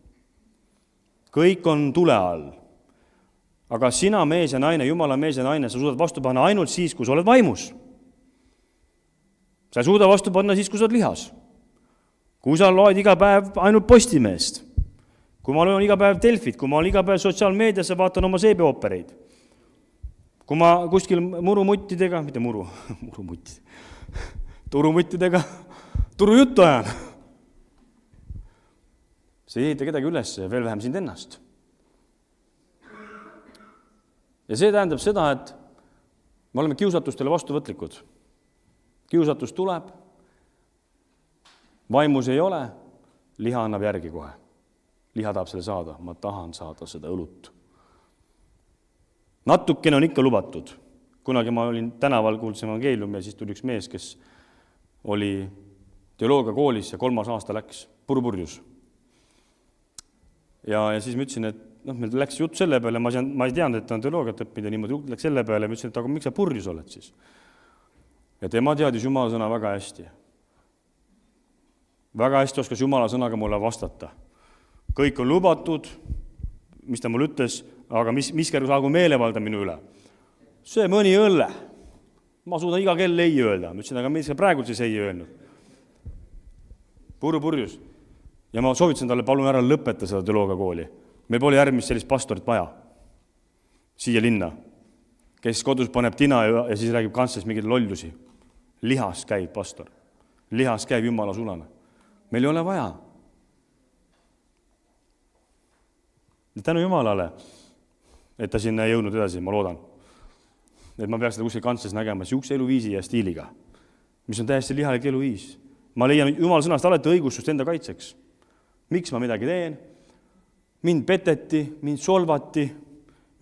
Kõik on tule all. Aga sina, mees ja naine, Jumala mees ja naine, sa suudad vastu panna ainult siis, kui sa oled vaimus. Sa ei suuda vastu panna siis, kui sa oled lihas. Kui sa loed iga päev ainult Postimeest, kui ma loen iga päev Delfit, kui ma olen iga päev sotsiaalmeediasse, vaatan oma seebioopereid, kui ma kuskil murumuttidega, mitte turumuttidega, turujuttu ajan, see ei ehita kedagi üles, veel vähem sind ennast. Ja see tähendab seda, et me oleme kiusatustele vastuvõtlikud. Kiusatus tuleb, vaimus ei ole, liha annab järgi kohe. Liha tahab selle saada, ma tahan saada seda õlut. Natukene on ikka lubatud. Kunagi ma olin tänaval, kuulsin evangeeliumi ja siis tuli üks mees, kes oli teoloogiakoolis ja 3. aasta läks purjus. Ja siis ma ütlesin, et meil läks jutt selle peale, ma ei teadnud, et ta on teoloogiat õppinud ja niimoodi läks selle peale ja ma ütlesin, et aga miks sa purjus oled siis? Ja tema teadis Jumala sõna väga hästi. Väga hästi oskas Jumala sõnaga mulle vastata. Kõik on lubatud, mis ta mul ütles, aga miski saagu meelevalda minu üle. See mõni õlle. Ma suudan iga kell ei öelda. Ma ütlesin, aga mis sa praegu siis ei öelnud? Purjus. Ja ma soovitasin talle, palun ära lõpeta seda teoloogiakooli. Meil pole järgmist sellist pastorit vaja. Siia linna. Kes kodus paneb tina ja siis räägib kantsles mingeid lollusi. Lihas käib pastor. Lihas käib Jumala sulane. Meil ei ole vaja. Tänu Jumalale, et ta sinna ei jõudnud edasi, ma loodan. Et ma peaks seda kuskil kantsles nägema siukse eluviisi ja stiiliga, mis on täiesti lihalik eluviis. Ma leian Jumala sõnast alati õigustust enda kaitseks. Miks ma midagi teen? Mind peteti, mind solvati,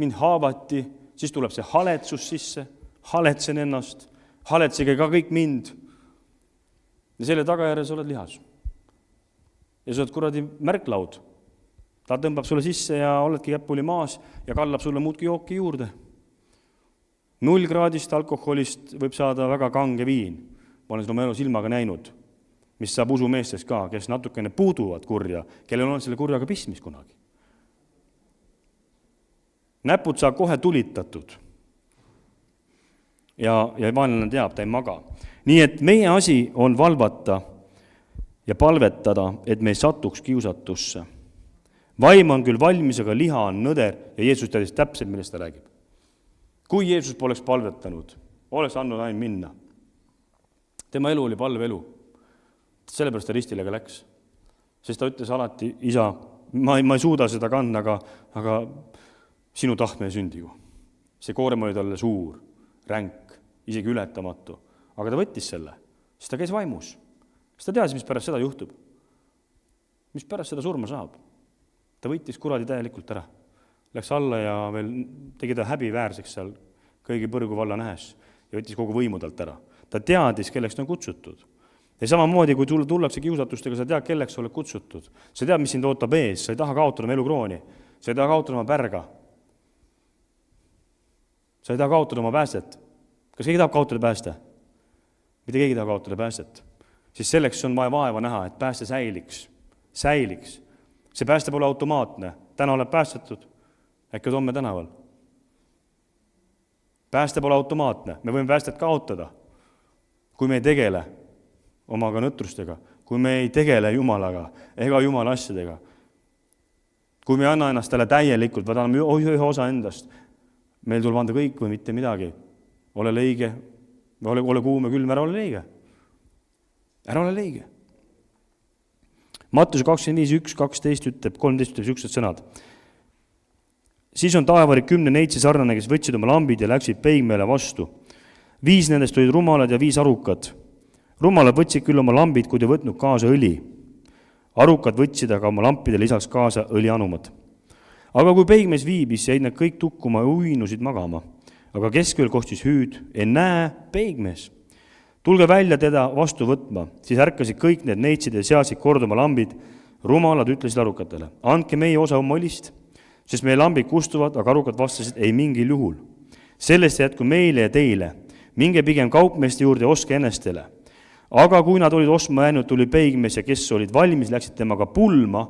mind haavati, siis tuleb see haletsus sisse, haletsen ennast, haletsege ka kõik mind. Ja selle tagajärjel sa oled lihas. Ja sa oled kuradi märklaud. Ta tõmbab sulle sisse ja oledki käppuli maas ja kallab sulle muudki jooki juurde. 0 kraadist alkoholist võib saada väga kange viin. Ma olen seda oma elu silmaga näinud, mis saab usumeestest ka, kes natukene puuduvad kurja, kellel on selle kurjaga pistmis kunagi. Näpud saab kohe tulitatud. Ja vaenlane teab, ta ei maga. Nii et meie asi on valvata ja palvetada, et me ei satuks kiusatusse. Vaim on küll valmis, aga liha on nõder ja Jeesus teadis täpselt, millest ta räägib. Kui Jeesus poleks palvetanud, oleks andnud ainult minna. Tema elu oli palveelu. Sellepärast ta ristile ka läks. Sest ta ütles alati, isa, ma ei suuda seda kanda, aga sinu tahtmine sündigu. See koorem oli talle suur, ränk, isegi ületamatu. Aga ta võttis selle, sest ta käis vaimus. Sest ta teadis, mis pärast seda juhtub. Mis pärast seda surma saab. Ta võttis kuradi täielikult ära. Läks alla ja veel tegi ta häbiväärseks seal kõigi põrgu valla nähes ja võttis kogu võimu talt ära. Ta teadis, kelleks ta on kutsutud. Ja samamoodi, kui tullakse kiusatustega, sa tead, kelleks sa oled kutsutud. Sa tead, mis sind ootab ees, sa ei taha kaotada elu krooni. sa ei taha kaotada oma pärga. Sa ei taha kaotada oma päästet. Kas keegi tahab kaotada pääste? Mitte keegi tahab kaotada päästet. Siis selleks on vaja vaeva näha, et pääste säiliks. See pääste pole automaatne. Täna oled päästetud, äkki on homme tänaval. Pääste pole automaatne. Me võime päästet kaotada, kui me ei tegele omaga nõtrustega, kui me ei tegele Jumalaga ega Jumala asjadega. Kui me ei anna ennast talle täielikult, vaid anname ühe osa endast, meil tuleb anda kõik või mitte midagi. Ole leige, ole kuum ja külm, ära ole leige. Ära ole leige. Mattuse 25, 12 ütleb, 13 ütleb siuksed sõnad. Siis on taevarik 10 neitsi sarnane, kes võtsid oma lambid ja läksid peigmeele vastu. 5 nendest olid rumalad ja 5 arukad. Rumalad võtsid küll oma lambid, kuid ei võtnud kaasa õli. Arukad võtsid aga oma lampide lisaks kaasa õlianumad. Aga kui peigmees viibis, jäid nad kõik tukkuma ja uinusid magama. Aga keskel kostis hüüd, ennäe, peigmees. Tulge välja teda vastu võtma. Siis ärkasid kõik need neitsid ja seadsid korduma lambid. Rumalad ütlesid arukatele, andke meie osa oma õlist, sest meie lambid kustuvad, aga arukad vastasid, ei mingil juhul. Sellest jätku meile ja teile. Minge pigem kaupmeeste juurde ja ostke ennestele. Aga kui nad olid ostma jäänud, tuli peigmees ja kes olid valmis, läksid temaga pulma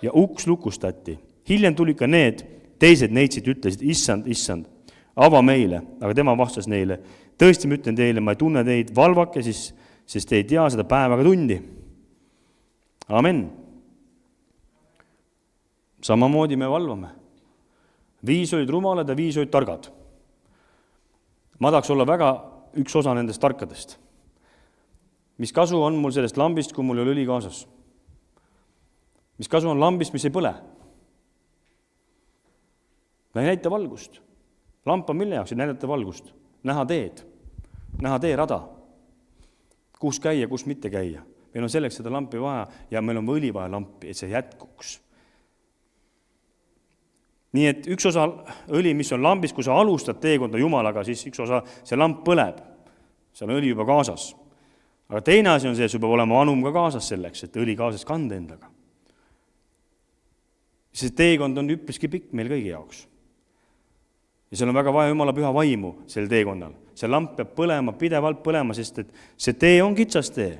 ja uks lukustati. Hiljem tuli ka need teised neitsid ütlesid, issand, ava meile, aga tema vastas neile, tõesti ma ütlen teile, ma ei tunne teid, valvake siis, sest te ei tea seda päeva ega tundi. Amen. Samamoodi me valvame. 5 olid rumalad ja 5 olid targad. Ma tahaks olla väga üks osa nendest tarkadest. Mis kasu on mul sellest lambist, kui mul ei ole õli kaasas? Mis kasu on lambist, mis ei põle? Ta ei näita valgust. Lamp on mille jaoks, ei näidata valgust. Näha teerada. Kus käia, kus mitte käia. Meil on selleks seda lampi vaja ja meil on õli vaja lampi, et see jätkuks. Nii et üks osa õli, mis on lambis, kui sa alustad teekonda Jumalaga, siis üks osa, see lamp põleb. See on õli juba kaasas. Aga teine asi on see, et sul peab olema anum ka kaasas selleks, et õli kaasas kanda endaga. See teekond on üpriski pikk meil kõigi jaoks. Ja seal on väga vaja Jumala püha vaimu sel teekonnal. See lamp peab põlema, pidevalt põlema, sest et see tee on kitsas tee.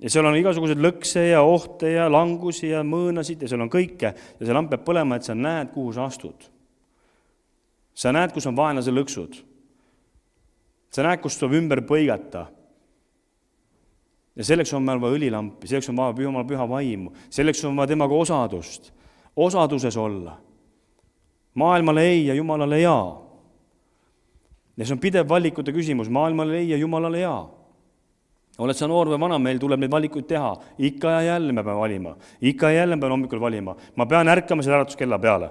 Ja seal on igasugused lõkse ja ohte ja langusi ja mõõnasid ja seal on kõike. Ja see lamp peab põlema, et sa näed, kuhu sa astud. Sa näed, kus on vaenlase lõksud. Sa näed, kus tuleb ümber põigata. Ja selleks on meil vaja õlilampi, selleks on vaja Jumala püha vaimu, selleks on vaja temaga osaduses olla. Maailmale ei ja Jumalale jaa. Ja see on pidev valikute küsimus, maailmale ei ja Jumalale jaa. Oled sa noor või vana, meil tuleb neid valikuid teha. Ikka ja jälle me peame valima. Ikka ja jälle me peame hommikul valima. Ma pean ärkama selle äratuskella peale.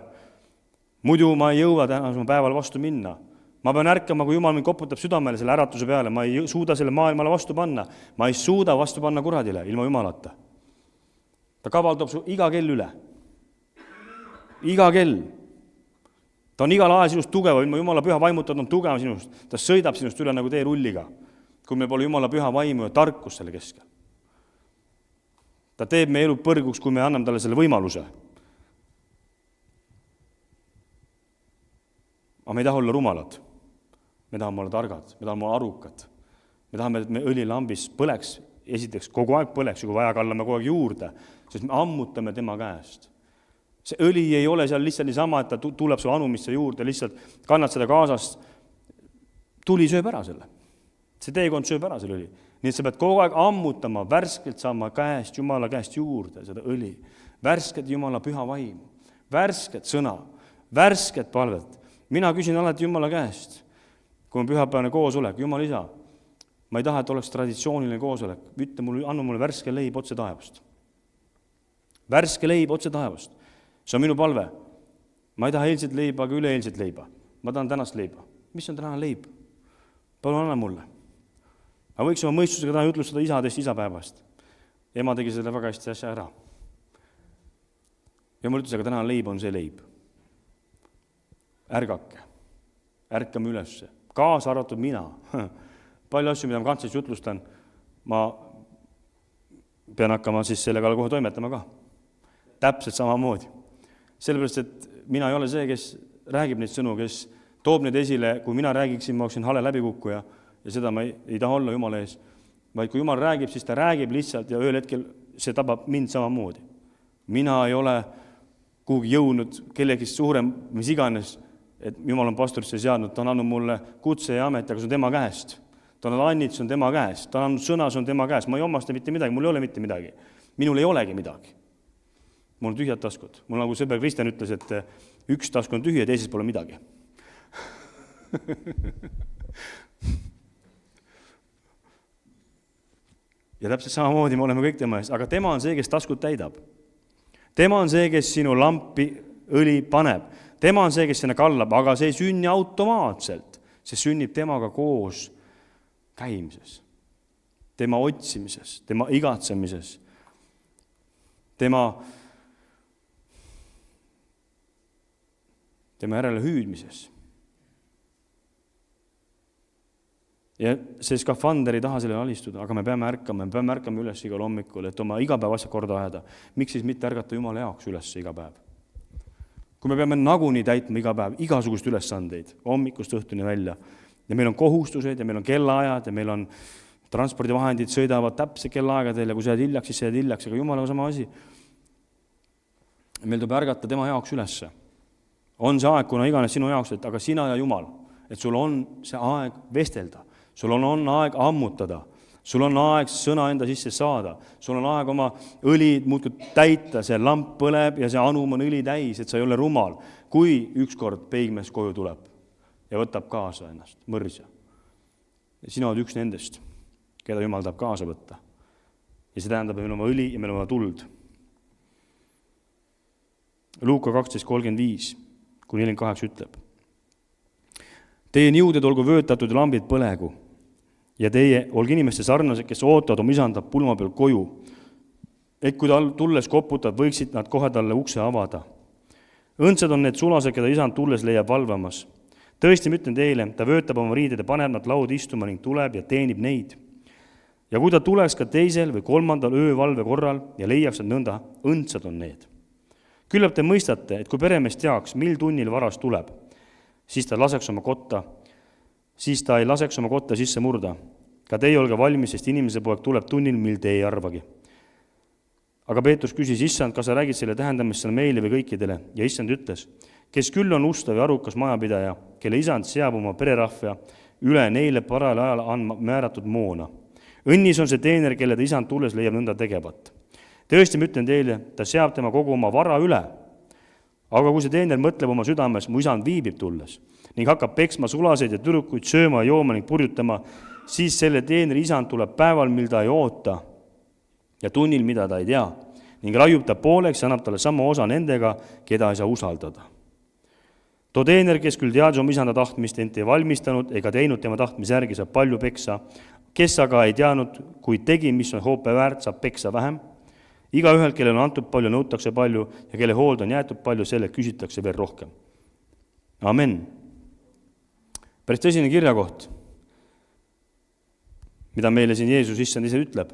Muidu ma ei jõua tänasel päeval vastu minna. Ma pean ärkama, kui Jumal mind koputab südamele selle äratuse peale. Ma ei suuda selle maailmale vastu panna. Ma ei suuda vastu panna kuradile ilma Jumalata. Ta kavaldab su iga kell üle. Iga kell. Ta on igal ajal sinust tugev, ilma Jumala püha vaimutat on tugev sinust. Ta sõidab sinust üle nagu teerulliga, kui meil pole Jumala püha vaimu ja tarkus selle keskel. Ta teeb meie elu põrguks, kui me anname talle selle võimaluse. Aga me ei taha olla rumalad. Me tahame olla targad, me tahame olla arukad. Me tahame, et me õlilambis põleks, esiteks kogu aeg põleks, kui vaja kallame kogu aeg juurde, sest me ammutame tema käest. See õli ei ole seal lihtsalt niisama, et ta tuleb su anumisse juurde, lihtsalt kannad seda kaasast, tuli sööb ära selle. See teekond sööb ära selle õli. Nii et sa pead kogu aeg ammutama, värskelt saama käest, Jumala käest juurde seda õli. Värsket Jumala püha vaimu, värsket sõna, värsket palvet. Mina küsin alati Jumala käest, kui on pühapäevane koosolek, Jumal isa, ma ei taha, et oleks traditsiooniline koosolek, anna mulle värske leib otse taevast. Värske leib otse taevast. See on minu palve. Ma ei taha eilset leiba, aga üleeilset leiba. Ma tahan tänast leiba. Mis on tänane leib? Palun anna mulle. Ma võiks oma mõistusega taha jutlustada isadest isapäevast. Ema tegi selle väga hästi asja ära. Ja mul ütles, aga tänane leib on see leib. Ärgake. Ärkame ülesse. Kaasa arvatud mina. Palju asju, mida ma kantsis jutlustan, ma pean hakkama siis selle kalla kohe toimetama ka. Täpselt samamoodi. sellepärast, et mina ei ole see, kes räägib neid sõnu, kes toob neid esile, kui mina räägiksin, ma oleksin hale läbikukkuja ja seda ma ei taha olla Jumala ees. Vaid kui Jumal räägib, siis ta räägib lihtsalt ja ühel hetkel see tabab mind samamoodi. Mina ei ole kuhugi jõudnud kellegi suurem, mis iganes, et Jumal on pastorisse seadnud, ta on andnud mulle kutse ja amet, aga see on tema käest. Ta on andnud annit, see on tema käest, ta on andnud sõna, see on tema käest, ma ei omasta mitte midagi, mul ei ole mitte midagi. Minul ei olegi midagi. Mul on tühjad taskud. Mul nagu sõber Kristjan ütles, et üks task on tühi ja teises pole midagi. Ja täpselt samamoodi me oleme kõik tema ees, aga tema on see, kes taskut täidab. Tema on see, kes sinu lampi õli paneb. Tema on see, kes sinna kallab, aga see ei sünni automaatselt. See sünnib temaga koos käimises, tema otsimises, tema igatsemises, tema järele hüüdmises. Ja see skafander ei taha sellele alistuda, aga me peame ärkama üles igal hommikul, et oma igapäev asja korda ajada. Miks siis mitte ärgata Jumala jaoks üles iga päev? Kui me peame nagunii täitma iga päev igasugust ülesandeid, hommikust õhtuni välja, ja meil on kohustused ja meil on kellaajad ja meil on transpordivahendid sõidavad täpselt kellaaegadel ja kui sa jääd hiljaks, siis sa jääd hiljaks, aga Jumalaga sama asi. Meil tuleb ärgata tema jaoks ülesse. On see aeg, kuna iganes sinu jaoks, et aga sina ja Jumal, et sul on see aeg vestelda, sul on aeg ammutada, sul on aeg sõna enda sisse saada, sul on aeg oma õli muudkui täita, see lamp põleb ja see anum on õli täis, et sa ei ole rumal, kui ükskord peigmees koju tuleb ja võtab kaasa ennast, mõrsja. Ja sina oled üks nendest, keda Jumal tahab kaasa võtta. Ja see tähendab, et meil on õli ja meil on tuld. Luuka 12:35 kuni 48 ütleb. Teie niuded olgu vöötatud ja lambid põlegu ja teie olge inimeste sarnased, kes ootavad oma isanda pulma peal koju. Et kui ta tulles koputab, võiksid nad kohe talle ukse avada. Õndsad on need sulased, keda isand tulles leiab valvamas. Tõesti, ma ütlen teile, ta vöötab oma riided ja paneb nad laud istuma ning tuleb ja teenib neid. Ja kui ta tuleks ka teisel või kolmandal öövalve korral ja leiaks nad nõnda, õndsad on need. Küllap te mõistate, et kui peremees teaks, mil tunnil varas tuleb, siis ta ei laseks oma kotta sisse murda. Ka teie olge valmis, sest inimese poeg tuleb tunnil, mil te ei arvagi. Aga Peetrus küsis, issand, kas sa räägid selle tähendamist meile või kõikidele? Ja issand ütles, kes küll on ustav ja arukas majapidaja, kelle isand seab oma pererahva üle neile parajal ajal andma määratud moona. Õnnis on see teener, kelle ta isand tulles leiab nõnda tegevat. Tõesti, ma ütlen teile, ta seab tema kogu oma vara üle. Aga kui see teener mõtleb oma südames, mu isand viibib tulles ning hakkab peksma sulaseid ja tüdrukuid sööma ja jooma ning purjutama, siis selle teeneri isand tuleb päeval, mil ta ei oota ja tunnil, mida ta ei tea, ning raiub ta pooleks ja annab talle sama osa nendega, keda ei saa usaldada. Too teener, kes küll teadis oma isanda tahtmist, ent ei valmistanud ega teinud tema tahtmise järgi, saab palju peksa. Kes aga ei teadnud, kui tegi, mis on hoope väärt, saab peksa vähem. Igaühel, kellel on antud palju, nõutakse palju ja kelle hoolda on jäetud palju, selle küsitakse veel rohkem. Amen. Päris tõsine kirjakoht, mida meile siin Jeesus issand ise ütleb.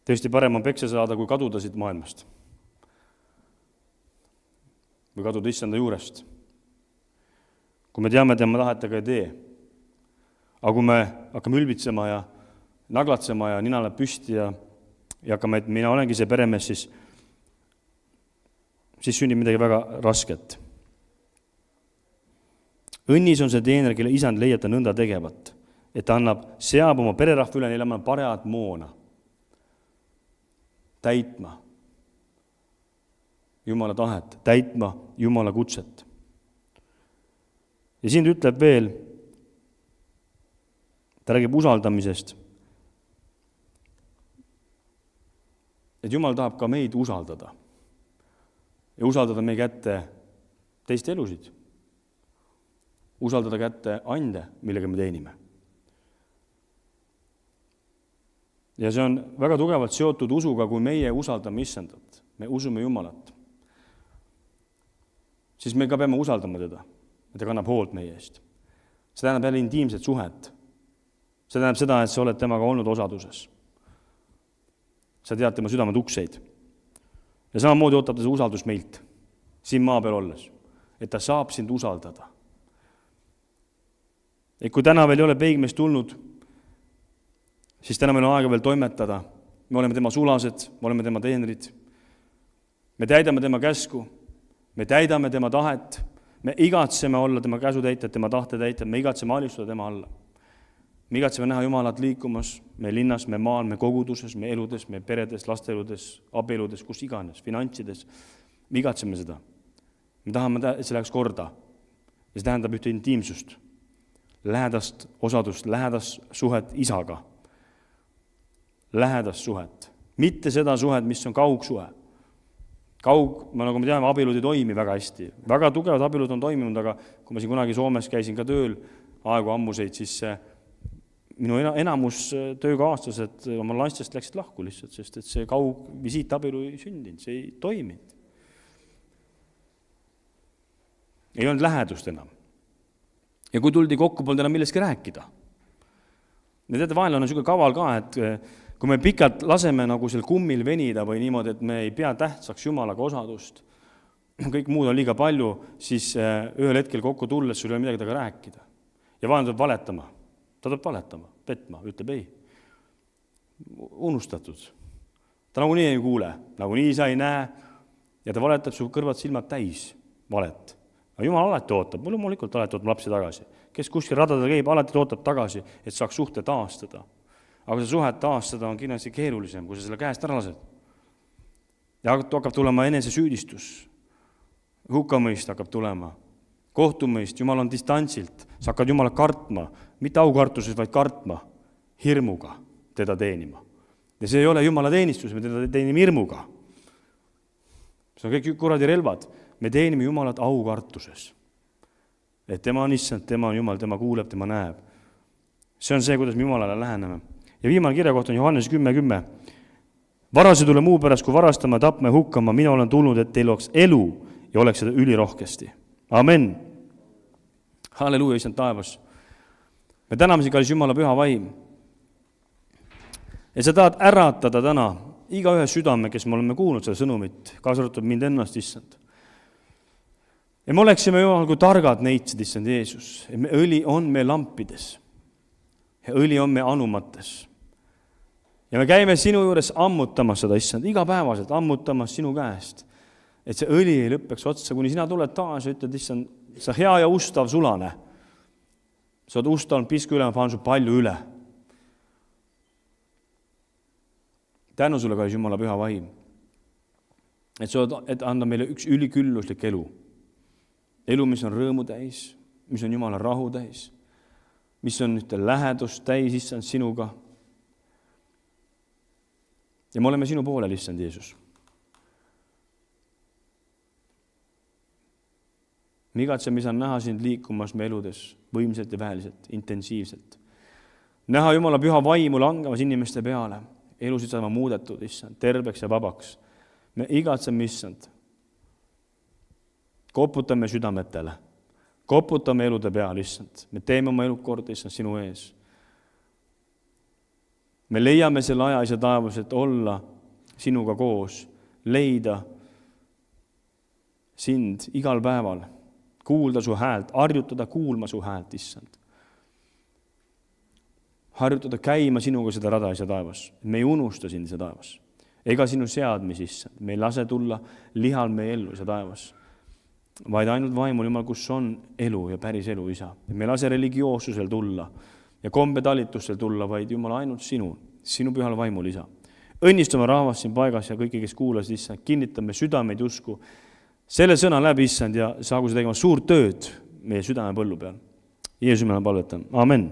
Tõesti parem on peksa saada, kui kaduda siit maailmast. Või kaduda issanda juurest. Kui me teame, tema tahet aga ei tee. Aga kui me hakkame ülbitsema ja naglatsema ja nina läheb püsti ja hakkame, et mina olengi see peremees, siis sünnib midagi väga rasket. Õnnis on see teener, kelle isand leiab ta nõnda tegevat, et ta seab oma pererahva üle, neile annab parajat moona täitma Jumala tahet, täitma Jumala kutset. Ja siin ütleb veel, ta räägib usaldamisest, et Jumal tahab ka meid usaldada ja usaldada meie kätte teiste elusid, usaldada kätte ande, millega me teenime. Ja see on väga tugevalt seotud usuga, kui meie usaldame issandat, me usume Jumalat, siis me ka peame usaldama teda, et ta kannab hoolt meie eest. See tähendab jälle intiimset suhet. See tähendab seda, et sa oled temaga olnud osaduses. Sa tead tema südame tukseid. ja samamoodi ootab ta see usaldus meilt, siin maa peal olles, et ta saab sind usaldada. Et kui täna veel ei ole peigmeest tulnud, siis täna meil on aega veel toimetada. Me oleme tema sulased, me oleme tema teenrid. Me täidame tema käsku, me täidame tema tahet, me igatseme olla tema käsutäitjad, tema tahtetäitjad, me igatseme alistuda tema alla. Me igatseme näha Jumalat liikumas, me linnas, me maal, me koguduses, me eludes, me peredes, lasteeludes, abieludes, kus iganes, finantsides. Me igatseme seda. Me tahame, et see läheks korda. Ja see tähendab ühte intiimsust, lähedast osadust, lähedast suhet isaga. Lähedast suhet. Mitte seda suhet, mis on kaugsuhe. Nagu me teame, abielud ei toimi väga hästi. Väga tugevad abielud on toiminud, aga kui ma siin kunagi Soomes käisin ka tööl aegu ammuseid, siis minu enamus töökaaslased oma lastest läksid lahku lihtsalt, sest et see visiitabielu ei sündinud, see ei toiminud. Ei olnud lähedust enam. Ja kui tuldi kokku, polnud enam millestki rääkida. Ja teate, vahel on niisugune kaval ka, et kui me pikalt laseme nagu seal kummil venida või niimoodi, et me ei pea tähtsaks Jumalaga osadust, kõik muud on liiga palju, siis ühel hetkel kokku tulles sul ei ole midagi taga rääkida. Ja vahel tuleb valetama. Ta tuleb valetama, petma, ütleb ei. Unustatud. Ta nagunii ei kuule, nagunii sa ei näe ja ta valetab su kõrvad silmad täis valet. Aga Jumal alati ootab, loomulikult alati ootab lapsi tagasi. Kes kuskil radadel käib, alati ootab tagasi, et saaks suhte taastada. Aga see suhet taastada on kindlasti keerulisem, kui sa selle käest ära lased. Ja hakkab tulema enese süüdistus. Hukkamõist hakkab tulema. Kohtumõist, Jumal on distantsilt. Sa hakkad Jumalat kartma, mitte aukartuses, vaid kartma, hirmuga teda teenima. Ja see ei ole Jumala teenistus, me teda teenime hirmuga. See on kõik kuradi relvad. Me teenime Jumalat aukartuses. Et tema on issand, tema on Jumal, tema kuuleb, tema näeb. See on see, kuidas me Jumalale läheneme. Ja viimane kirja koht on Johannes 10:10. Varasi tule muu pärast, kui varastama, tapma ja hukkama. Mina olen tulnud, et teil oleks elu ja oleks seda ülirohkesti. Amen. Halleluuja, issand taevas. Me täname siin, kallis Jumala püha vaim. Ja sa tahad äratada täna iga ühe südame, kes me oleme kuulnud seda sõnumit, kaasa arvatud mind ennast, issand. Ja me oleksime Jumal kui targad neitsid, issand Jeesus. Õli on me lampides. Ja õli on me anumates. Ja me käime sinu juures ammutamas seda, issand, igapäevaselt ammutamas sinu käest. Et see õli ei lõppeks otsa, kuni sina tuled taas ja ütled, issand, sa hea ja ustav sulane. Sa oled ustav, pisku üle, ma panen su palju üle. Tänu sulle, kallis Jumala püha vaim. Et sa oled, et anda meile üks ülikülluslik elu. Elu, mis on rõõmu täis, mis on Jumala rahu täis, mis on ühte lähedust täis, issand, sinuga. Ja me oleme sinu poolel, issand Jeesus. Me igatseme, saan näha sind liikumas me eludes, võimselt ja väheliselt, intensiivselt. Näha Jumala püha vaimu langemas inimeste peale, elusid saama muudetud, issand, terveks ja vabaks. Me igatseme, issand, koputame südametele, koputame elude peale, issand. Me teeme oma elu korda, issand, sinu ees. Me leiame selle aja, issand taevas, et olla sinuga koos, leida sind igal päeval, kuulda su häält, harjutada kuulma su häält, issand. Harjutada käima sinuga seda rada, issand taevas. Me ei unusta sind, issand taevas. Ega sinu seadmis, issand. Me ei lase tulla lihal meie ellu, issand taevas. Vaid ainult vaimul, Jumal, kus on elu ja päris elu, isa. Me ei lase religioossusel tulla ja kombetalitusel tulla, vaid Jumal ainult sinu pühal vaimul, isa. Õnnistame rahvast siin paigas ja kõiki, kes kuulasid, issand, kinnitame südameid usku. Selle sõna läbi, issand, ja saagu see tegema suurt tööd meie südame põllu peal. Jeesus me palvetan. Amen.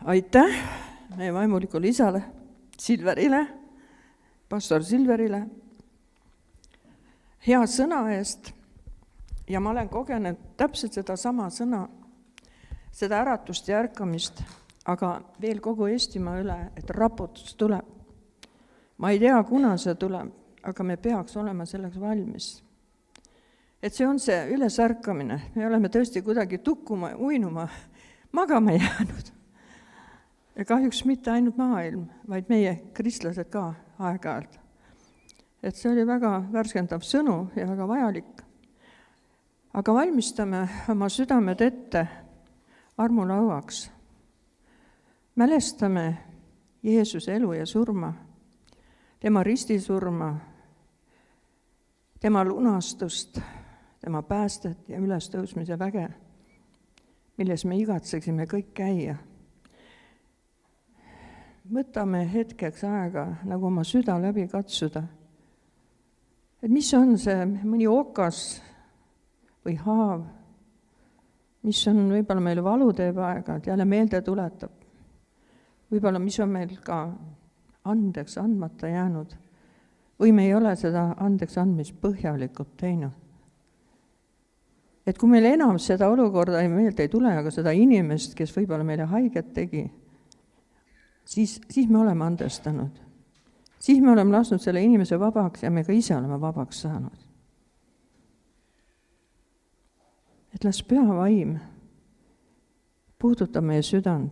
Aitäh meie vaimulikule isale, Silverile, pastor Silverile, hea sõna eest. Ja ma olen kogenud täpselt seda sama sõna, seda äratust ja ärkamist, aga veel kogu Eestimaa üle, et raputus tuleb. Ma ei tea, kuna see tuleb, aga me peaks olema selleks valmis. Et see on see ülesärkamine, me oleme tõesti kuidagi tukkuma, uinuma magama jäänud. Ja kahjuks mitte ainult maailm, vaid meie kristlased ka aeg-ajalt. Et see oli väga värskendav sõnu ja väga vajalik. Aga valmistame oma südamed ette armulauaks. Mälestame Jeesuse elu ja surma, tema ristisurma, tema lunastust, tema päästet ja ülestõusmise väge, milles me igatseksime kõik käia. Võtame hetkeks aega nagu oma süda läbi katsuda. Et mis on see mõni okas või haav, mis on võib-olla meil valu teeb aeg-ajalt, jälle meelde tuletab. Võib-olla mis on meil ka andeks andmata jäänud või me ei ole seda andeks andmist põhjalikult teinud. Et kui meil enam seda olukorda ei meelde ei tule, aga seda inimest, kes võib-olla meile haiget tegi, siis me oleme andestanud. Siis me oleme lasknud selle inimese vabaks ja me ka ise oleme vabaks saanud. Et las püha vaim puudutab meie südant.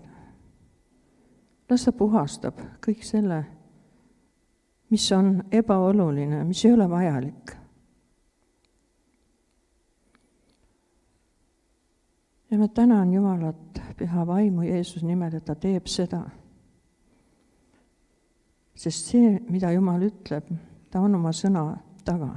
Las ta puhastab kõik selle, mis on ebaoluline, mis ei ole vajalik. Ja ma tänan Jumalat püha vaimu Jeesus nimel, et ta teeb seda. Sest see, mida Jumal ütleb, ta on oma sõna taga.